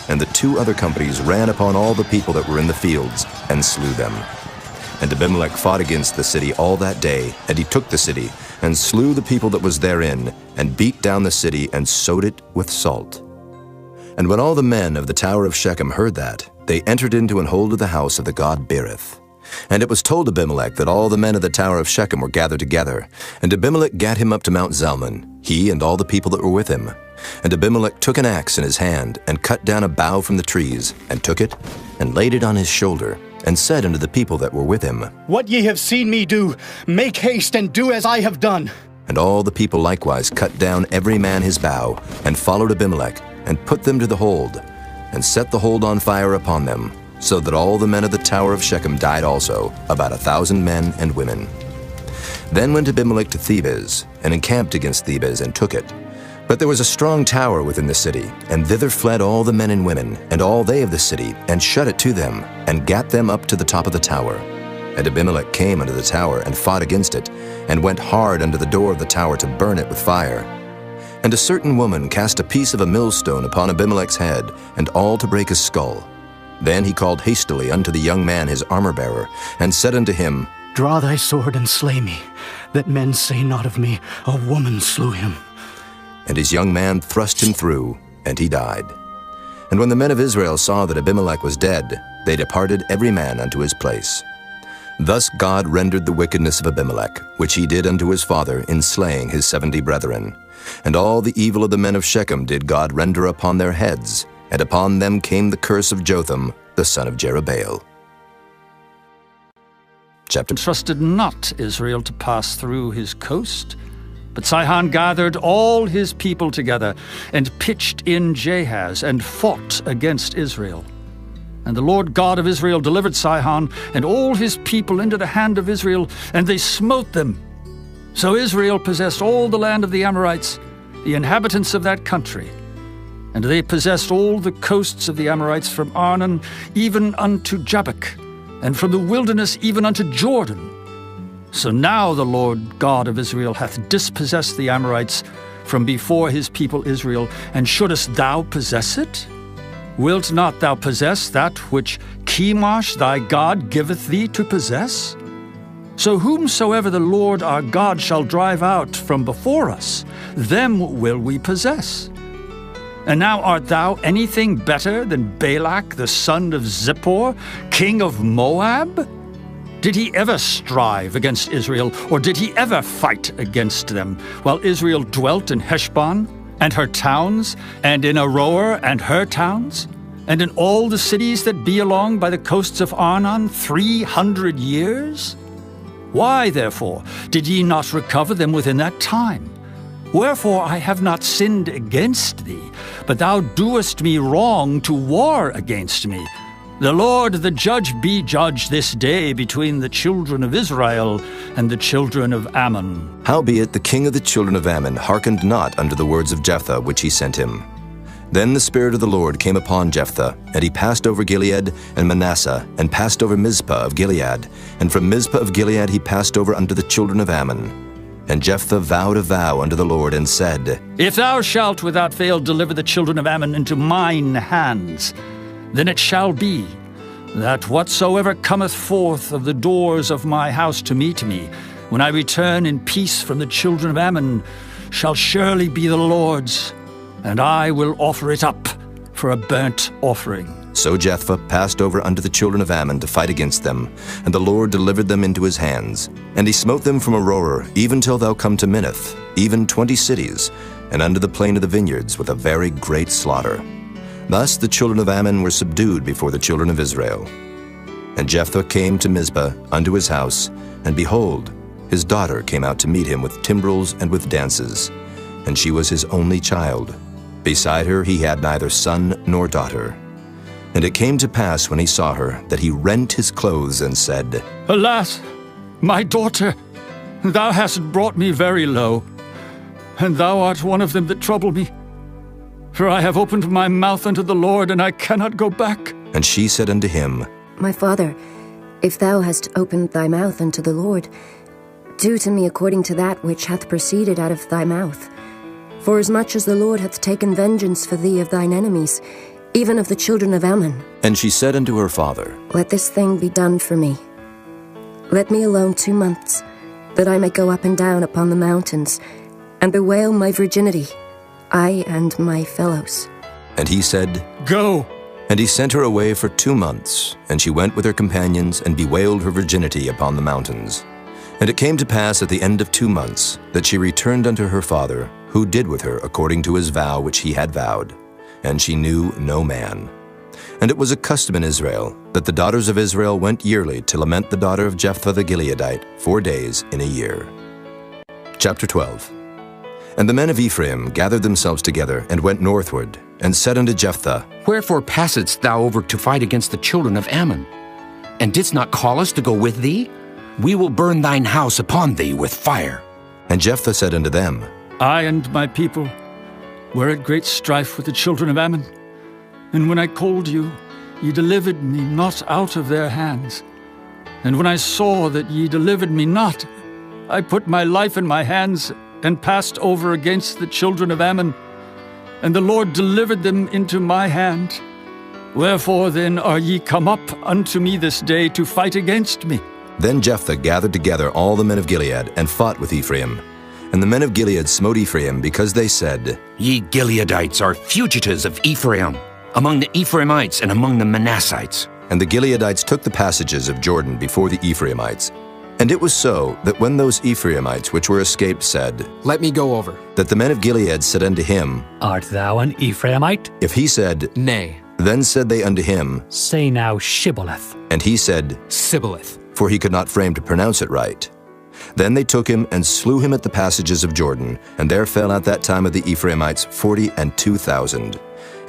And the 2 other companies ran upon all the people that were in the fields, and slew them. And Abimelech fought against the city all that day, and he took the city, and slew the people that was therein, and beat down the city, and sowed it with salt. And when all the men of the tower of Shechem heard that, they entered into and hold of the house of the god Berith. And it was told Abimelech that all the men of the tower of Shechem were gathered together. And Abimelech gat him up to Mount Zalmon, he and all the people that were with him. And Abimelech took an axe in his hand, and cut down a bough from the trees, and took it, and laid it on his shoulder, and said unto the people that were with him, What ye have seen me do, make haste and do as I have done. And all the people likewise cut down every man his bough, and followed Abimelech, and put them to the hold, and set the hold on fire upon them, so that all the men of the tower of Shechem died also, about 1,000 men and women. Then went Abimelech to Thebez, and encamped against Thebez, and took it. But there was a strong tower within the city, and thither fled all the men and women, and all they of the city, and shut it to them, and gat them up to the top of the tower. And Abimelech came unto the tower, and fought against it, and went hard unto the door of the tower to burn it with fire. And a certain woman cast a piece of a millstone upon Abimelech's head, and all to break his skull. Then he called hastily unto the young man his armor-bearer, and said unto him, Draw thy sword and slay me, that men say not of me, A woman slew him. And his young man thrust him through, and he died. And when the men of Israel saw that Abimelech was dead, they departed every man unto his place. Thus God rendered the wickedness of Abimelech, which he did unto his father in slaying his 70 brethren. And all the evil of the men of Shechem did God render upon their heads, and upon them came the curse of Jotham, the son of Jerubbaal. Trusted not Israel to pass through his coast, but Sihon gathered all his people together, and pitched in Jahaz, and fought against Israel. And the Lord God of Israel delivered Sihon and all his people into the hand of Israel, and they smote them. So Israel possessed all the land of the Amorites, the inhabitants of that country. And they possessed all the coasts of the Amorites from Arnon even unto Jabbok, and from the wilderness even unto Jordan. So now the Lord God of Israel hath dispossessed the Amorites from before his people Israel, and shouldest thou possess it? Wilt not thou possess that which Chemosh thy God giveth thee to possess? So whomsoever the Lord our God shall drive out from before us, them will we possess. And now art thou anything better than Balak the son of Zippor, king of Moab? Did he ever strive against Israel, or did he ever fight against them, while Israel dwelt in Heshbon and her towns, and in Aroer and her towns, and in all the cities that be along by the coasts of Arnon 300 years? Why, therefore, did ye not recover them within that time? Wherefore I have not sinned against thee, but thou doest me wrong to war against me. The Lord the judge be judge this day between the children of Israel and the children of Ammon. Howbeit the king of the children of Ammon hearkened not unto the words of Jephthah which he sent him. Then the Spirit of the Lord came upon Jephthah, and he passed over Gilead and Manasseh, and passed over Mizpah of Gilead, and from Mizpah of Gilead he passed over unto the children of Ammon. And Jephthah vowed a vow unto the Lord, and said, If thou shalt without fail deliver the children of Ammon into mine hands, then it shall be that whatsoever cometh forth of the doors of my house to meet me, when I return in peace from the children of Ammon, shall surely be the Lord's, and I will offer it up for a burnt offering. So Jephthah passed over unto the children of Ammon to fight against them, and the Lord delivered them into his hands. And he smote them from Aroer, even till thou come to Minnith, even 20 cities, and unto the plain of the vineyards, with a very great slaughter. Thus the children of Ammon were subdued before the children of Israel. And Jephthah came to Mizpah unto his house, and behold, his daughter came out to meet him with timbrels and with dances, and she was his only child. Beside her he had neither son nor daughter. And it came to pass when he saw her, that he rent his clothes and said, Alas, my daughter, thou hast brought me very low, and thou art one of them that trouble me. For I have opened my mouth unto the Lord, and I cannot go back. And she said unto him, My father, if thou hast opened thy mouth unto the Lord, do to me according to that which hath proceeded out of thy mouth. For as much as the Lord hath taken vengeance for thee of thine enemies, even of the children of Ammon. And she said unto her father, Let this thing be done for me. Let me alone 2 months, that I may go up and down upon the mountains, and bewail my virginity, I and my fellows. And he said, Go. And he sent her away for 2 months, and she went with her companions, and bewailed her virginity upon the mountains. And it came to pass at the end of 2 months, that she returned unto her father, who did with her according to his vow which he had vowed. And she knew no man. And it was a custom in Israel that the daughters of Israel went yearly to lament the daughter of Jephthah the Gileadite 4 days in a year. Chapter 12. And the men of Ephraim gathered themselves together and went northward, and said unto Jephthah, Wherefore passedst thou over to fight against the children of Ammon? And didst not call us to go with thee? We will burn thine house upon thee with fire. And Jephthah said unto them, I and my people were at great strife with the children of Ammon. And when I called you, ye delivered me not out of their hands. And when I saw that ye delivered me not, I put my life in my hands, and passed over against the children of Ammon. And the Lord delivered them into my hand. Wherefore then are ye come up unto me this day to fight against me? Then Jephthah gathered together all the men of Gilead, and fought with Ephraim. And the men of Gilead smote Ephraim, because they said, Ye Gileadites are fugitives of Ephraim, among the Ephraimites and among the Manassites. And the Gileadites took the passages of Jordan before the Ephraimites. And it was so, that when those Ephraimites which were escaped said, Let me go over, that the men of Gilead said unto him, Art thou an Ephraimite? If he said, Nay. Then said they unto him, Say now Shibboleth. And he said, Sibboleth. For he could not frame to pronounce it right. Then they took him and slew him at the passages of Jordan, and there fell at that time of the Ephraimites 42,000.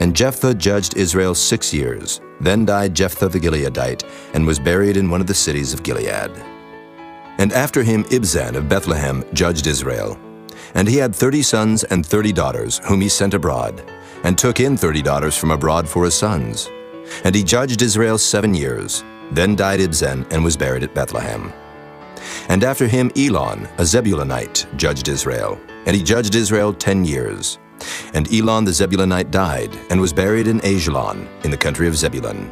And Jephthah judged Israel 6 years. Then died Jephthah the Gileadite, and was buried in one of the cities of Gilead. And after him Ibzan of Bethlehem judged Israel. And he had 30 sons and 30 daughters, whom he sent abroad, and took in 30 daughters from abroad for his sons. And he judged Israel 7 years. Then died Ibzan, and was buried at Bethlehem. And after him Elon, a Zebulunite, judged Israel. And he judged Israel 10 years. And Elon the Zebulunite died, and was buried in Ajalon, in the country of Zebulun.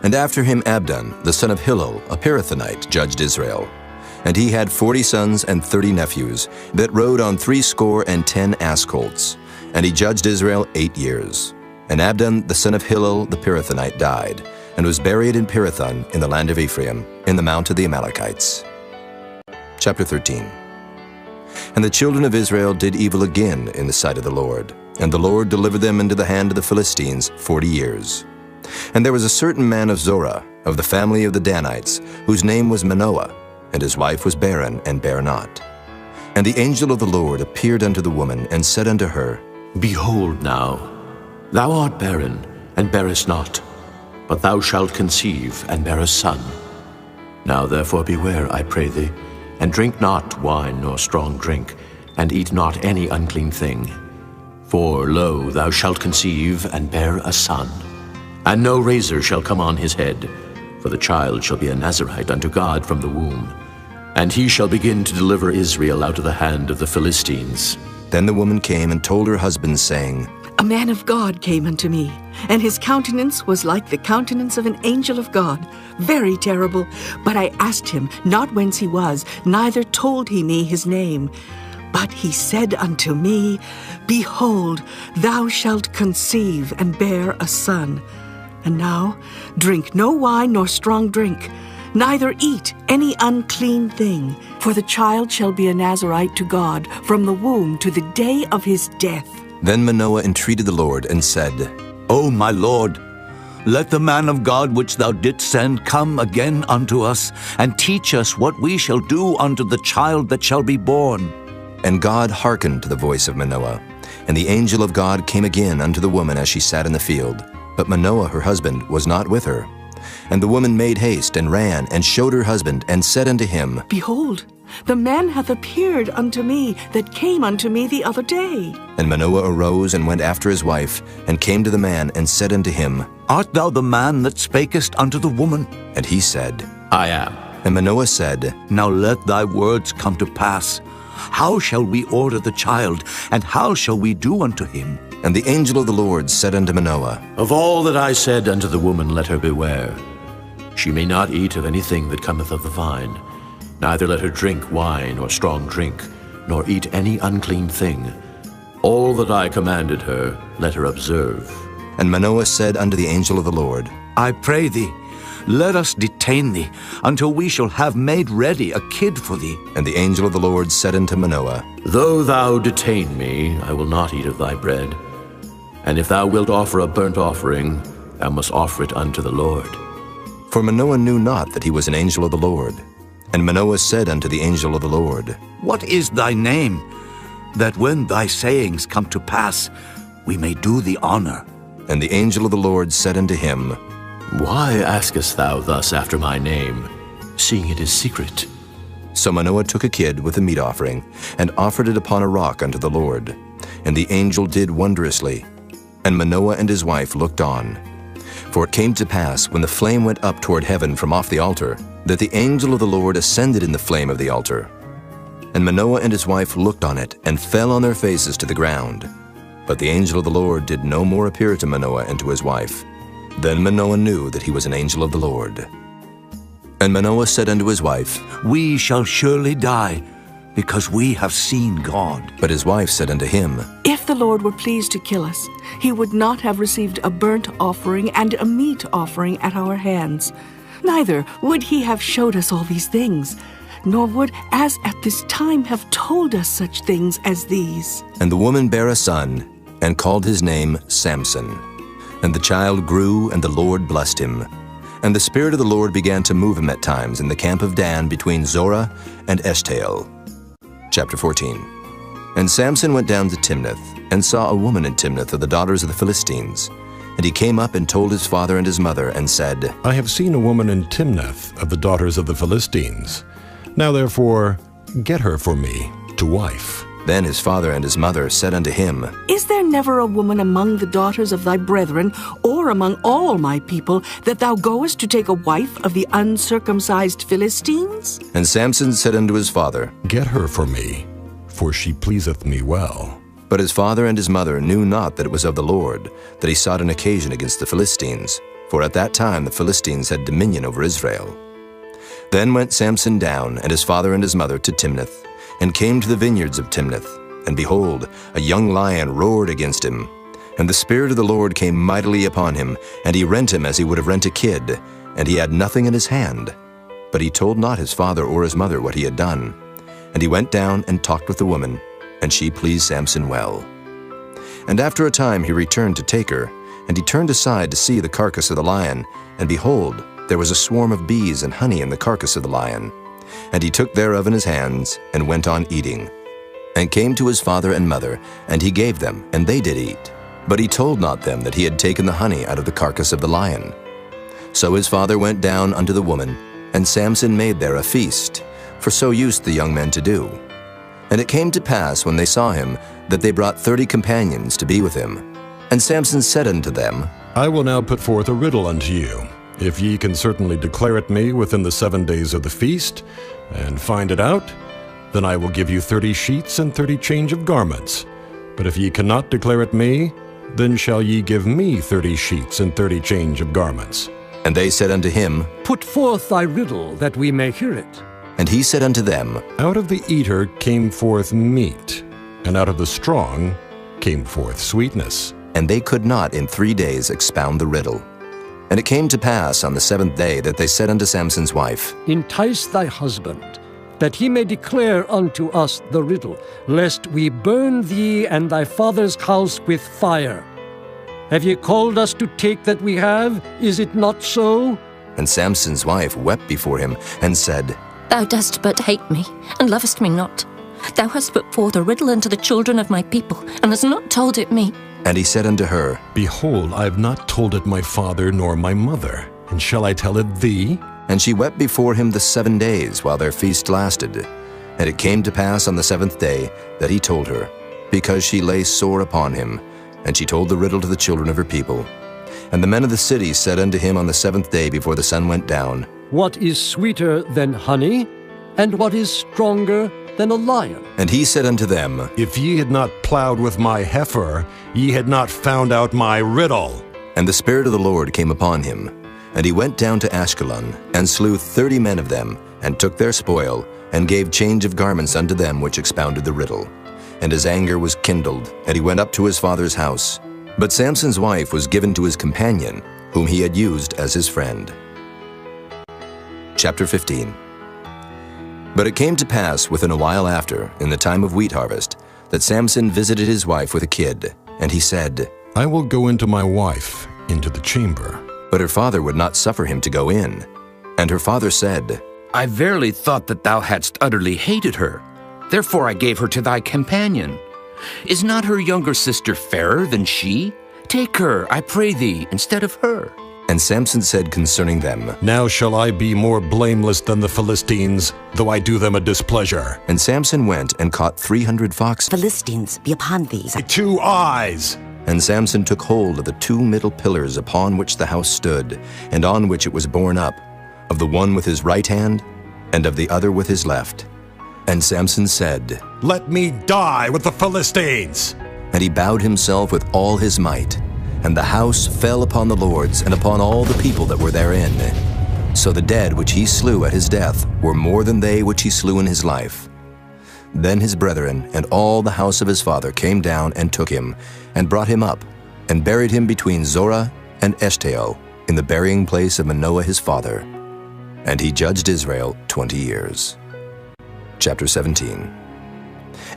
And after him Abdon, the son of Hillel, a Pirathonite, judged Israel. And he had 40 sons and 30 nephews, that rode on 70 ass colts. And he judged Israel 8 years. And Abdon, the son of Hillel, the Pirathonite, died, and was buried in Pirathon, in the land of Ephraim, in the mount of the Amalekites. Chapter 13. And the children of Israel did evil again in the sight of the Lord. And the Lord delivered them into the hand of the Philistines 40 years. And there was a certain man of Zorah, of the family of the Danites, whose name was Manoah, and his wife was barren, and bare not. And the angel of the Lord appeared unto the woman, and said unto her, Behold now, thou art barren, and bearest not, but thou shalt conceive, and bear a son. Now therefore beware, I pray thee, and drink not wine nor strong drink, and eat not any unclean thing. For, lo, thou shalt conceive, and bear a son. And no razor shall come on his head, for the child shall be a Nazarite unto God from the womb. And he shall begin to deliver Israel out of the hand of the Philistines. Then the woman came and told her husband, saying, A man of God came unto me, and his countenance was like the countenance of an angel of God, very terrible. But I asked him not whence he was, neither told he me his name. But he said unto me, Behold, thou shalt conceive, and bear a son. And now drink no wine nor strong drink, neither eat any unclean thing, for the child shall be a Nazarite to God from the womb to the day of his death. Then Manoah entreated the Lord, and said, O my Lord, let the man of God which thou didst send come again unto us, and teach us what we shall do unto the child that shall be born. And God hearkened to the voice of Manoah. And the angel of God came again unto the woman as she sat in the field. But Manoah her husband was not with her. And the woman made haste, and ran, and showed her husband, and said unto him, Behold, the man hath appeared unto me that came unto me the other day. And Manoah arose, and went after his wife, and came to the man, and said unto him, Art thou the man that spakest unto the woman? And he said, I am. And Manoah said, Now let thy words come to pass. How shall we order the child, and how shall we do unto him? And the angel of the Lord said unto Manoah, Of all that I said unto the woman, let her beware. She may not eat of anything that cometh of the vine, neither let her drink wine or strong drink, nor eat any unclean thing. All that I commanded her, let her observe. And Manoah said unto the angel of the Lord, I pray thee, Let us detain thee until we shall have made ready a kid for thee. And the angel of the Lord said unto Manoah, Though thou detain me, I will not eat of thy bread. And if thou wilt offer a burnt offering, thou must offer it unto the Lord. For Manoah knew not that he was an angel of the Lord. And Manoah said unto the angel of the Lord, What is thy name, that when thy sayings come to pass, we may do thee honor? And the angel of the Lord said unto him, Why askest thou thus after my name, seeing it is secret? So Manoah took a kid with a meat offering, and offered it upon a rock unto the Lord. And the angel did wondrously. And Manoah and his wife looked on. For it came to pass, when the flame went up toward heaven from off the altar, that the angel of the Lord ascended in the flame of the altar. And Manoah and his wife looked on it, and fell on their faces to the ground. But the angel of the Lord did no more appear to Manoah and to his wife. Then Manoah knew that he was an angel of the Lord. And Manoah said unto his wife, We shall surely die, because we have seen God. But his wife said unto him, If the Lord were pleased to kill us, he would not have received a burnt offering and a meat offering at our hands. Neither would he have showed us all these things, nor would, as at this time, have told us such things as these. And the woman bare a son, and called his name Samson. And the child grew, and the Lord blessed him. And the Spirit of the Lord began to move him at times in the camp of Dan between Zorah and Eshtaol. Chapter 14. And Samson went down to Timnath, and saw a woman in Timnath of the daughters of the Philistines. And he came up and told his father and his mother, and said, I have seen a woman in Timnath of the daughters of the Philistines. Now therefore, get her for me to wife. Then his father and his mother said unto him, Is there never a woman among the daughters of thy brethren, or among all my people, that thou goest to take a wife of the uncircumcised Philistines? And Samson said unto his father, Get her for me, for she pleaseth me well. But his father and his mother knew not that it was of the Lord, that he sought an occasion against the Philistines, for at that time the Philistines had dominion over Israel. Then went Samson down, and his father and his mother, to Timnath, and came to the vineyards of Timnath. And behold, a young lion roared against him. And the Spirit of the Lord came mightily upon him, and he rent him as he would have rent a kid, and he had nothing in his hand. But he told not his father or his mother what he had done. And he went down and talked with the woman, and she pleased Samson well. And after a time he returned to take her, and he turned aside to see the carcass of the lion, and behold, there was a swarm of bees and honey in the carcass of the lion. And he took thereof in his hands, and went on eating. And came to his father and mother, and he gave them, and they did eat. But he told not them that he had taken the honey out of the carcass of the lion. So his father went down unto the woman, and Samson made there a feast, for so used the young men to do. And it came to pass, when they saw him, that they brought 30 companions to be with him. And Samson said unto them, I will now put forth a riddle unto you. If ye can certainly declare it me within the 7 days of the feast, and find it out, then I will give you 30 sheets and 30 change of garments. But if ye cannot declare it me, then shall ye give me 30 sheets and 30 change of garments. And they said unto him, Put forth thy riddle, that we may hear it. And he said unto them, Out of the eater came forth meat, and out of the strong came forth sweetness. And they could not in 3 days expound the riddle. And it came to pass on the 7th day that they said unto Samson's wife, Entice thy husband, that he may declare unto us the riddle, lest we burn thee and thy father's house with fire. Have ye called us to take that we have? Is it not so? And Samson's wife wept before him, and said, Thou dost but hate me, and lovest me not. Thou hast put forth a riddle unto the children of my people, and hast not told it me. And he said unto her, Behold, I have not told it my father nor my mother, and shall I tell it thee? And she wept before him the 7 days while their feast lasted. And it came to pass on the 7th day that he told her, because she lay sore upon him. And she told the riddle to the children of her people. And the men of the city said unto him on the 7th day before the sun went down, What is sweeter than honey, and what is stronger than a lion? And he said unto them, If ye had not plowed with my heifer, ye had not found out my riddle. And the Spirit of the Lord came upon him. And he went down to Ashkelon, and slew 30 men of them, and took their spoil, and gave change of garments unto them which expounded the riddle. And his anger was kindled, and he went up to his father's house. But Samson's wife was given to his companion, whom he had used as his friend. Chapter 15. But it came to pass within a while after, in the time of wheat harvest, that Samson visited his wife with a kid, and he said, I will go into my wife, into the chamber. But her father would not suffer him to go in. And her father said, I verily thought that thou hadst utterly hated her. Therefore I gave her to thy companion. Is not her younger sister fairer than she? Take her, I pray thee, instead of her. And Samson said concerning them, Now shall I be more blameless than the Philistines, though I do them a displeasure. And Samson went and caught 300 foxes. Philistines be upon these. 2 eyes. And Samson took hold of the 2 middle pillars upon which the house stood, and on which it was borne up, of the one with his right hand, and of the other with his left. And Samson said, Let me die with the Philistines. And he bowed himself with all his might. And the house fell upon the lords and upon all the people that were therein. So the dead which he slew at his death were more than they which he slew in his life. Then his brethren and all the house of his father came down and took him, and brought him up, and buried him between Zorah and Eshtaol, in the burying place of Manoah his father. And he judged Israel 20 years. Chapter 17.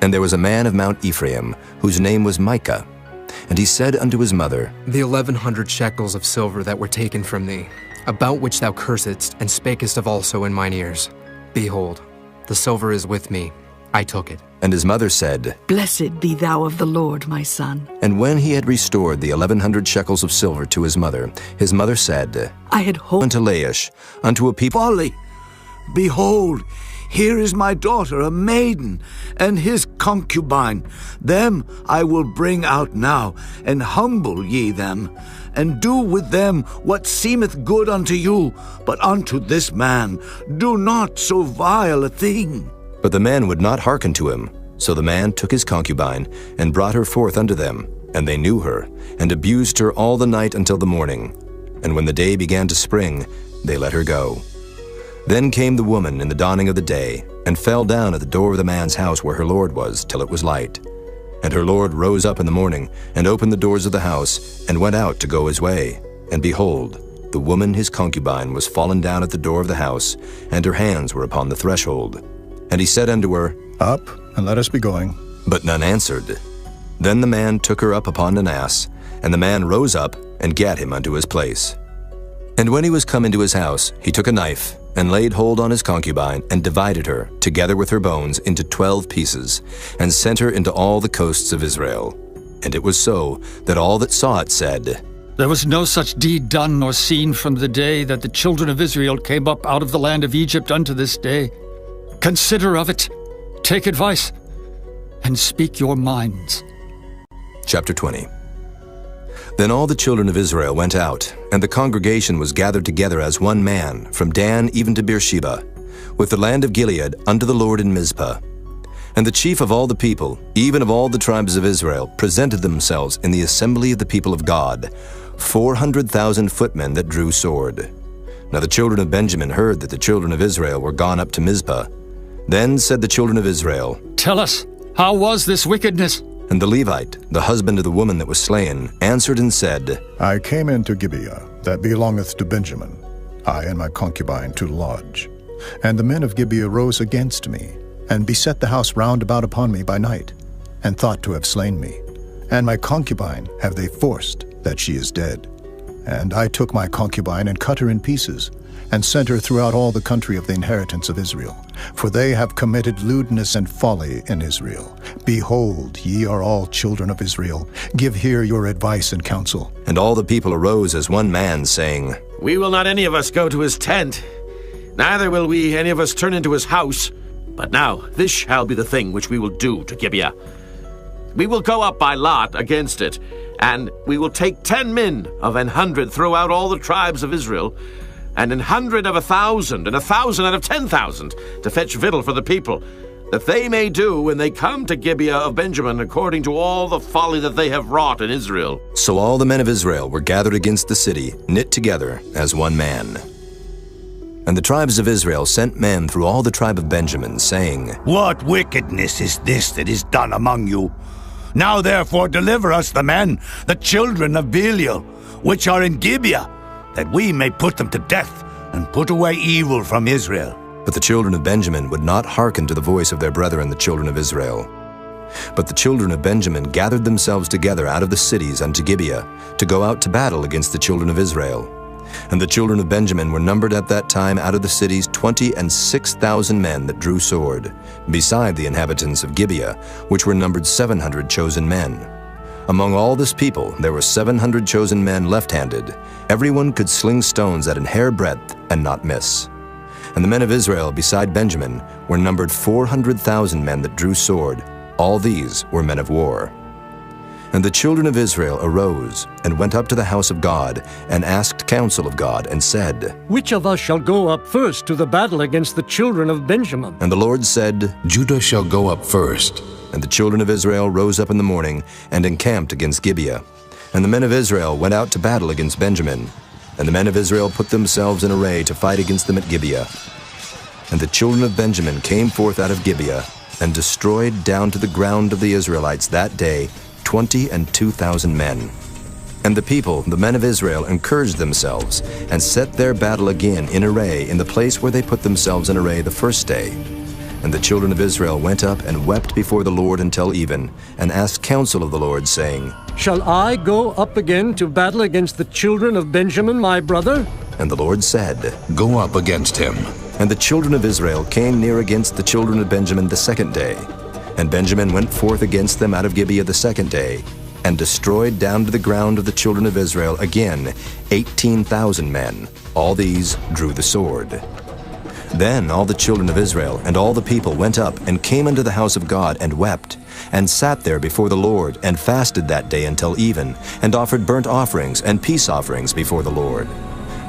And there was a man of Mount Ephraim, whose name was Micah. And he said unto his mother, The 1,100 shekels of silver that were taken from thee, about which thou cursedst, and spakest of also in mine ears. Behold, the silver is with me. I took it. And his mother said, Blessed be thou of the Lord, my son. And when he had restored the 1,100 shekels of silver to his mother said, I had hoped unto Laish, unto a people. Folly! Behold, here is my daughter, a maiden, and his concubine. Them I will bring out now, and humble ye them, and do with them what seemeth good unto you. But unto this man do not so vile a thing. But the man would not hearken to him. So the man took his concubine, and brought her forth unto them. And they knew her, and abused her all the night until the morning. And when the day began to spring, they let her go. Then came the woman in the dawning of the day, and fell down at the door of the man's house where her lord was, till it was light. And her lord rose up in the morning, and opened the doors of the house, and went out to go his way. And behold, the woman his concubine was fallen down at the door of the house, and her hands were upon the threshold. And he said unto her, Up, and let us be going. But none answered. Then the man took her up upon an ass, and the man rose up, and gat him unto his place. And when he was come into his house, he took a knife, and laid hold on his concubine, and divided her, together with her bones, into 12 pieces, and sent her into all the coasts of Israel. And it was so, that all that saw it said, There was no such deed done nor seen from the day that the children of Israel came up out of the land of Egypt unto this day. Consider of it, take advice, and speak your minds. Chapter 20. Then all the children of Israel went out, and the congregation was gathered together as one man, from Dan even to Beersheba, with the land of Gilead unto the Lord in Mizpah. And the chief of all the people, even of all the tribes of Israel, presented themselves in the assembly of the people of God, 400,000 footmen that drew sword. Now the children of Benjamin heard that the children of Israel were gone up to Mizpah. Then said the children of Israel, Tell us, how was this wickedness? And the Levite, the husband of the woman that was slain, answered and said, I came into Gibeah, that belongeth to Benjamin, I and my concubine to lodge. And the men of Gibeah rose against me, and beset the house round about upon me by night, and thought to have slain me. And my concubine have they forced, that she is dead. And I took my concubine and cut her in pieces, and sent her throughout all the country of the inheritance of Israel. For they have committed lewdness and folly in Israel. Behold, ye are all children of Israel. Give here your advice and counsel. And all the people arose as one man, saying, We will not any of us go to his tent, neither will we any of us turn into his house. But now this shall be the thing which we will do to Gibeah. We will go up by lot against it, and we will take 10 men of 100 throughout all the tribes of Israel, and 100 of 1,000, and 1,000 out of 10,000, to fetch victual for the people, that they may do when they come to Gibeah of Benjamin according to all the folly that they have wrought in Israel. So all the men of Israel were gathered against the city, knit together as one man. And the tribes of Israel sent men through all the tribe of Benjamin, saying, What wickedness is this that is done among you? Now therefore deliver us the men, the children of Belial, which are in Gibeah, that we may put them to death, and put away evil from Israel. But the children of Benjamin would not hearken to the voice of their brethren, the children of Israel. But the children of Benjamin gathered themselves together out of the cities unto Gibeah, to go out to battle against the children of Israel. And the children of Benjamin were numbered at that time out of the cities 26,000 men that drew sword, beside the inhabitants of Gibeah, which were numbered 700 chosen men. Among all this people there were 700 chosen men left-handed. Everyone could sling stones at an hair breadth and not miss. And the men of Israel beside Benjamin were numbered 400,000 men that drew sword. All these were men of war. And the children of Israel arose and went up to the house of God and asked counsel of God and said, Which of us shall go up first to the battle against the children of Benjamin? And the Lord said, Judah shall go up first. And the children of Israel rose up in the morning and encamped against Gibeah. And the men of Israel went out to battle against Benjamin. And the men of Israel put themselves in array to fight against them at Gibeah. And the children of Benjamin came forth out of Gibeah and destroyed down to the ground of the Israelites that day 22,000 men. And the people, the men of Israel, encouraged themselves and set their battle again in array in the place where they put themselves in array the first day. And the children of Israel went up and wept before the Lord until even, and asked counsel of the Lord, saying, Shall I go up again to battle against the children of Benjamin, my brother? And the Lord said, Go up against him. And the children of Israel came near against the children of Benjamin the second day. And Benjamin went forth against them out of Gibeah the second day, and destroyed down to the ground of the children of Israel again 18,000 men. All these drew the sword. Then all the children of Israel and all the people went up and came unto the house of God and wept, and sat there before the Lord, and fasted that day until even, and offered burnt offerings and peace offerings before the Lord.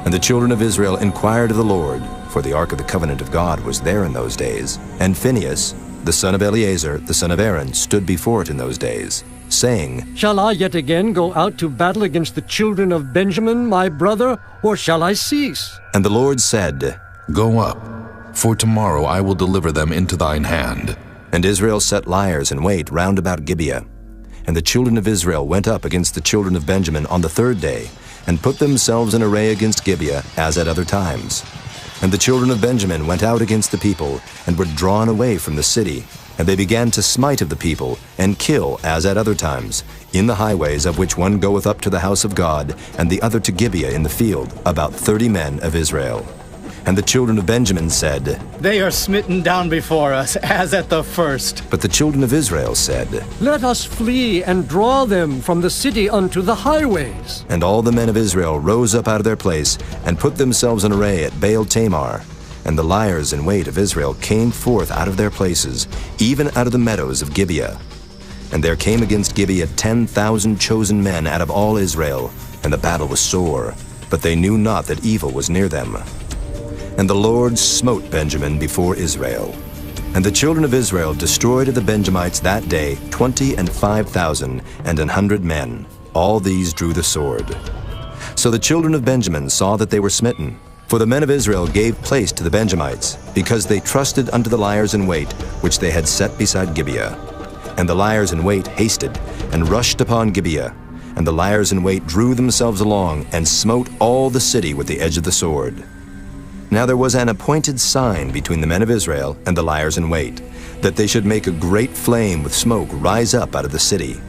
And the children of Israel inquired of the Lord, for the ark of the covenant of God was there in those days. And Phinehas, the son of Eleazar, the son of Aaron, stood before it in those days, saying, Shall I yet again go out to battle against the children of Benjamin, my brother, or shall I cease? And the Lord said, Go up, for tomorrow I will deliver them into thine hand. And Israel set liers in wait round about Gibeah. And the children of Israel went up against the children of Benjamin on the third day, and put themselves in array against Gibeah, as at other times. And the children of Benjamin went out against the people, and were drawn away from the city. And they began to smite of the people, and kill, as at other times, in the highways, of which one goeth up to the house of God, and the other to Gibeah in the field, about 30 men of Israel. And the children of Benjamin said, They are smitten down before us, as at the first. But the children of Israel said, Let us flee and draw them from the city unto the highways. And all the men of Israel rose up out of their place, and put themselves in array at Baal Tamar. And the liers in wait of Israel came forth out of their places, even out of the meadows of Gibeah. And there came against Gibeah 10,000 chosen men out of all Israel, and the battle was sore, but they knew not that evil was near them. And the Lord smote Benjamin before Israel. And the children of Israel destroyed of the Benjamites that day 25,000 and 100 men. All these drew the sword. So the children of Benjamin saw that they were smitten. For the men of Israel gave place to the Benjamites, because they trusted unto the liers in wait, which they had set beside Gibeah. And the liers in wait hasted, and rushed upon Gibeah. And the liers in wait drew themselves along, and smote all the city with the edge of the sword. Now there was an appointed sign between the men of Israel and the liers in wait, that they should make a great flame with smoke rise up out of the city.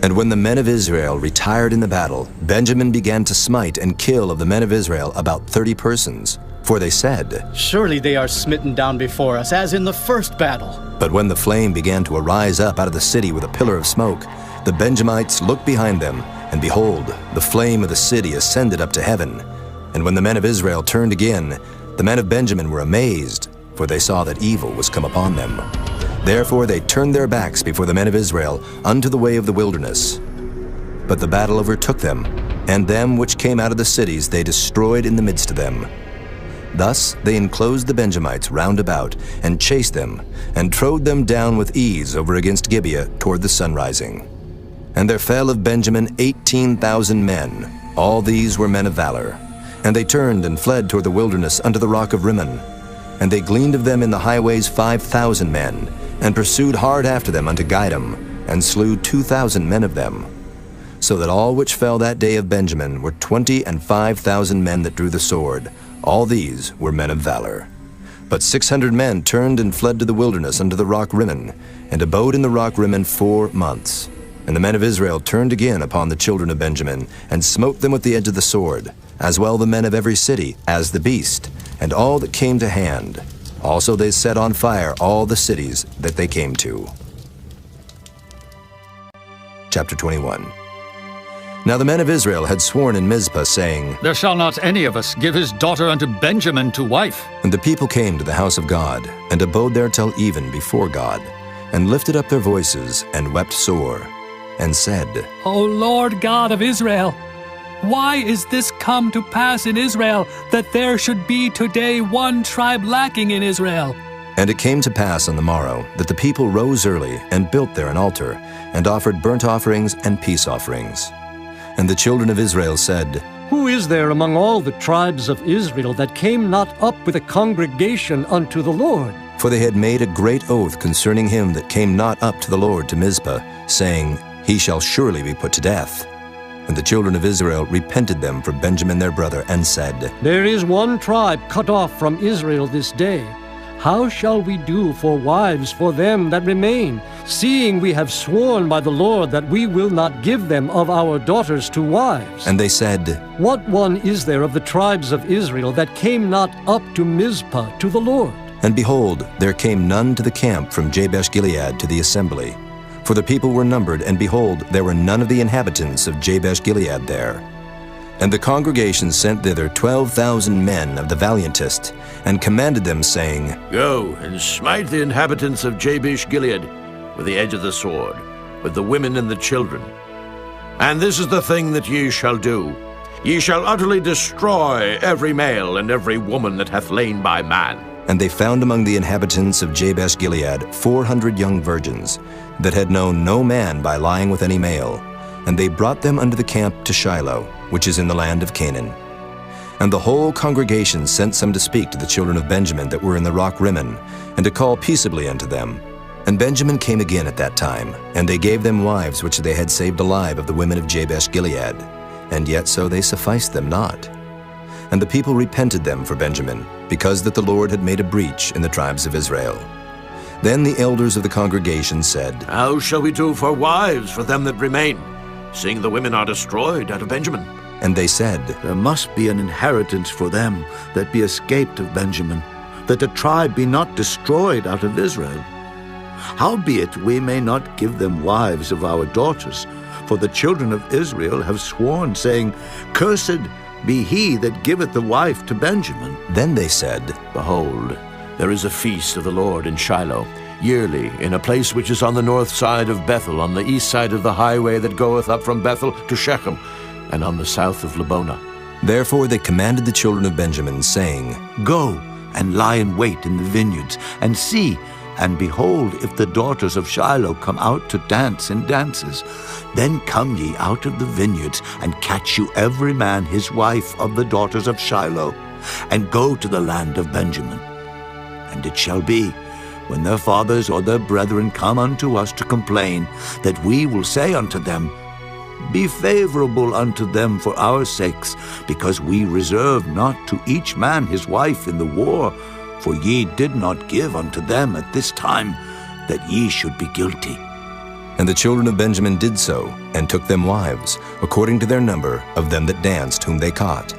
And when the men of Israel retired in the battle, Benjamin began to smite and kill of the men of Israel about 30 persons. For they said, Surely they are smitten down before us, as in the first battle. But when the flame began to arise up out of the city with a pillar of smoke, the Benjamites looked behind them, and behold, the flame of the city ascended up to heaven. And when the men of Israel turned again, the men of Benjamin were amazed, for they saw that evil was come upon them. Therefore they turned their backs before the men of Israel unto the way of the wilderness. But the battle overtook them, and them which came out of the cities they destroyed in the midst of them. Thus they enclosed the Benjamites round about, and chased them, and trode them down with ease over against Gibeah toward the sunrising. And there fell of Benjamin 18,000 men. All these were men of valor. And they turned and fled toward the wilderness unto the rock of Rimmon. And they gleaned of them in the highways 5,000 men, and pursued hard after them unto Gidom, and slew 2,000 men of them. So that all which fell that day of Benjamin were 25,000 men that drew the sword. All these were men of valor. But 600 men turned and fled to the wilderness unto the rock Rimmon, and abode in the rock Rimmon 4 months. And the men of Israel turned again upon the children of Benjamin, and smote them with the edge of the sword, as well the men of every city as the beast, and all that came to hand. Also they set on fire all the cities that they came to. Chapter 21. Now the men of Israel had sworn in Mizpah, saying, There shall not any of us give his daughter unto Benjamin to wife. And the people came to the house of God, and abode there till even before God, and lifted up their voices, and wept sore, and said, O Lord God of Israel, why is this come to pass in Israel, that there should be today one tribe lacking in Israel? And it came to pass on the morrow, that the people rose early, and built there an altar, and offered burnt offerings and peace offerings. And the children of Israel said, Who is there among all the tribes of Israel that came not up with a congregation unto the Lord? For they had made a great oath concerning him that came not up to the Lord to Mizpah, saying, He shall surely be put to death. And the children of Israel repented them for Benjamin their brother, and said, There is one tribe cut off from Israel this day. How shall we do for wives for them that remain, seeing we have sworn by the Lord that we will not give them of our daughters to wives? And they said, What one is there of the tribes of Israel that came not up to Mizpah to the Lord? And behold, there came none to the camp from Jabesh-Gilead to the assembly. For the people were numbered, and behold, there were none of the inhabitants of Jabesh-Gilead there. And the congregation sent thither 12,000 men of the valiantest, and commanded them, saying, Go and smite the inhabitants of Jabesh-Gilead with the edge of the sword, with the women and the children. And this is the thing that ye shall do. Ye shall utterly destroy every male and every woman that hath lain by man. And they found among the inhabitants of Jabesh-Gilead 400 young virgins, that had known no man by lying with any male. And they brought them unto the camp to Shiloh, which is in the land of Canaan. And the whole congregation sent some to speak to the children of Benjamin that were in the rock Rimmon, and to call peaceably unto them. And Benjamin came again at that time, and they gave them wives which they had saved alive of the women of Jabesh-Gilead, and yet so they sufficed them not. And the people repented them for Benjamin, because that the Lord had made a breach in the tribes of Israel. Then the elders of the congregation said, How shall we do for wives for them that remain, seeing the women are destroyed out of Benjamin? And they said, There must be an inheritance for them that be escaped of Benjamin, that the tribe be not destroyed out of Israel. Howbeit we may not give them wives of our daughters, for the children of Israel have sworn, saying, Cursed be he that giveth the wife to Benjamin. Then they said, Behold, there is a feast of the Lord in Shiloh, yearly, in a place which is on the north side of Bethel, on the east side of the highway that goeth up from Bethel to Shechem, and on the south of Lebonah. Therefore they commanded the children of Benjamin, saying, Go and lie in wait in the vineyards, and see, and behold, if the daughters of Shiloh come out to dance in dances, then come ye out of the vineyards, and catch you every man his wife of the daughters of Shiloh, and go to the land of Benjamin. And it shall be, when their fathers or their brethren come unto us to complain, that we will say unto them, Be favorable unto them for our sakes, because we reserve not to each man his wife in the war, for ye did not give unto them at this time, that ye should be guilty. And the children of Benjamin did so, and took them wives, according to their number of them that danced whom they caught.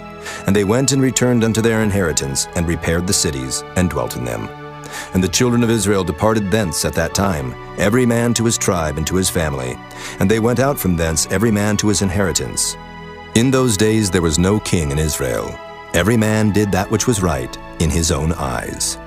And they went and returned unto their inheritance, and repaired the cities, and dwelt in them. And the children of Israel departed thence at that time, every man to his tribe and to his family. And they went out from thence every man to his inheritance. In those days there was no king in Israel. Every man did that which was right in his own eyes.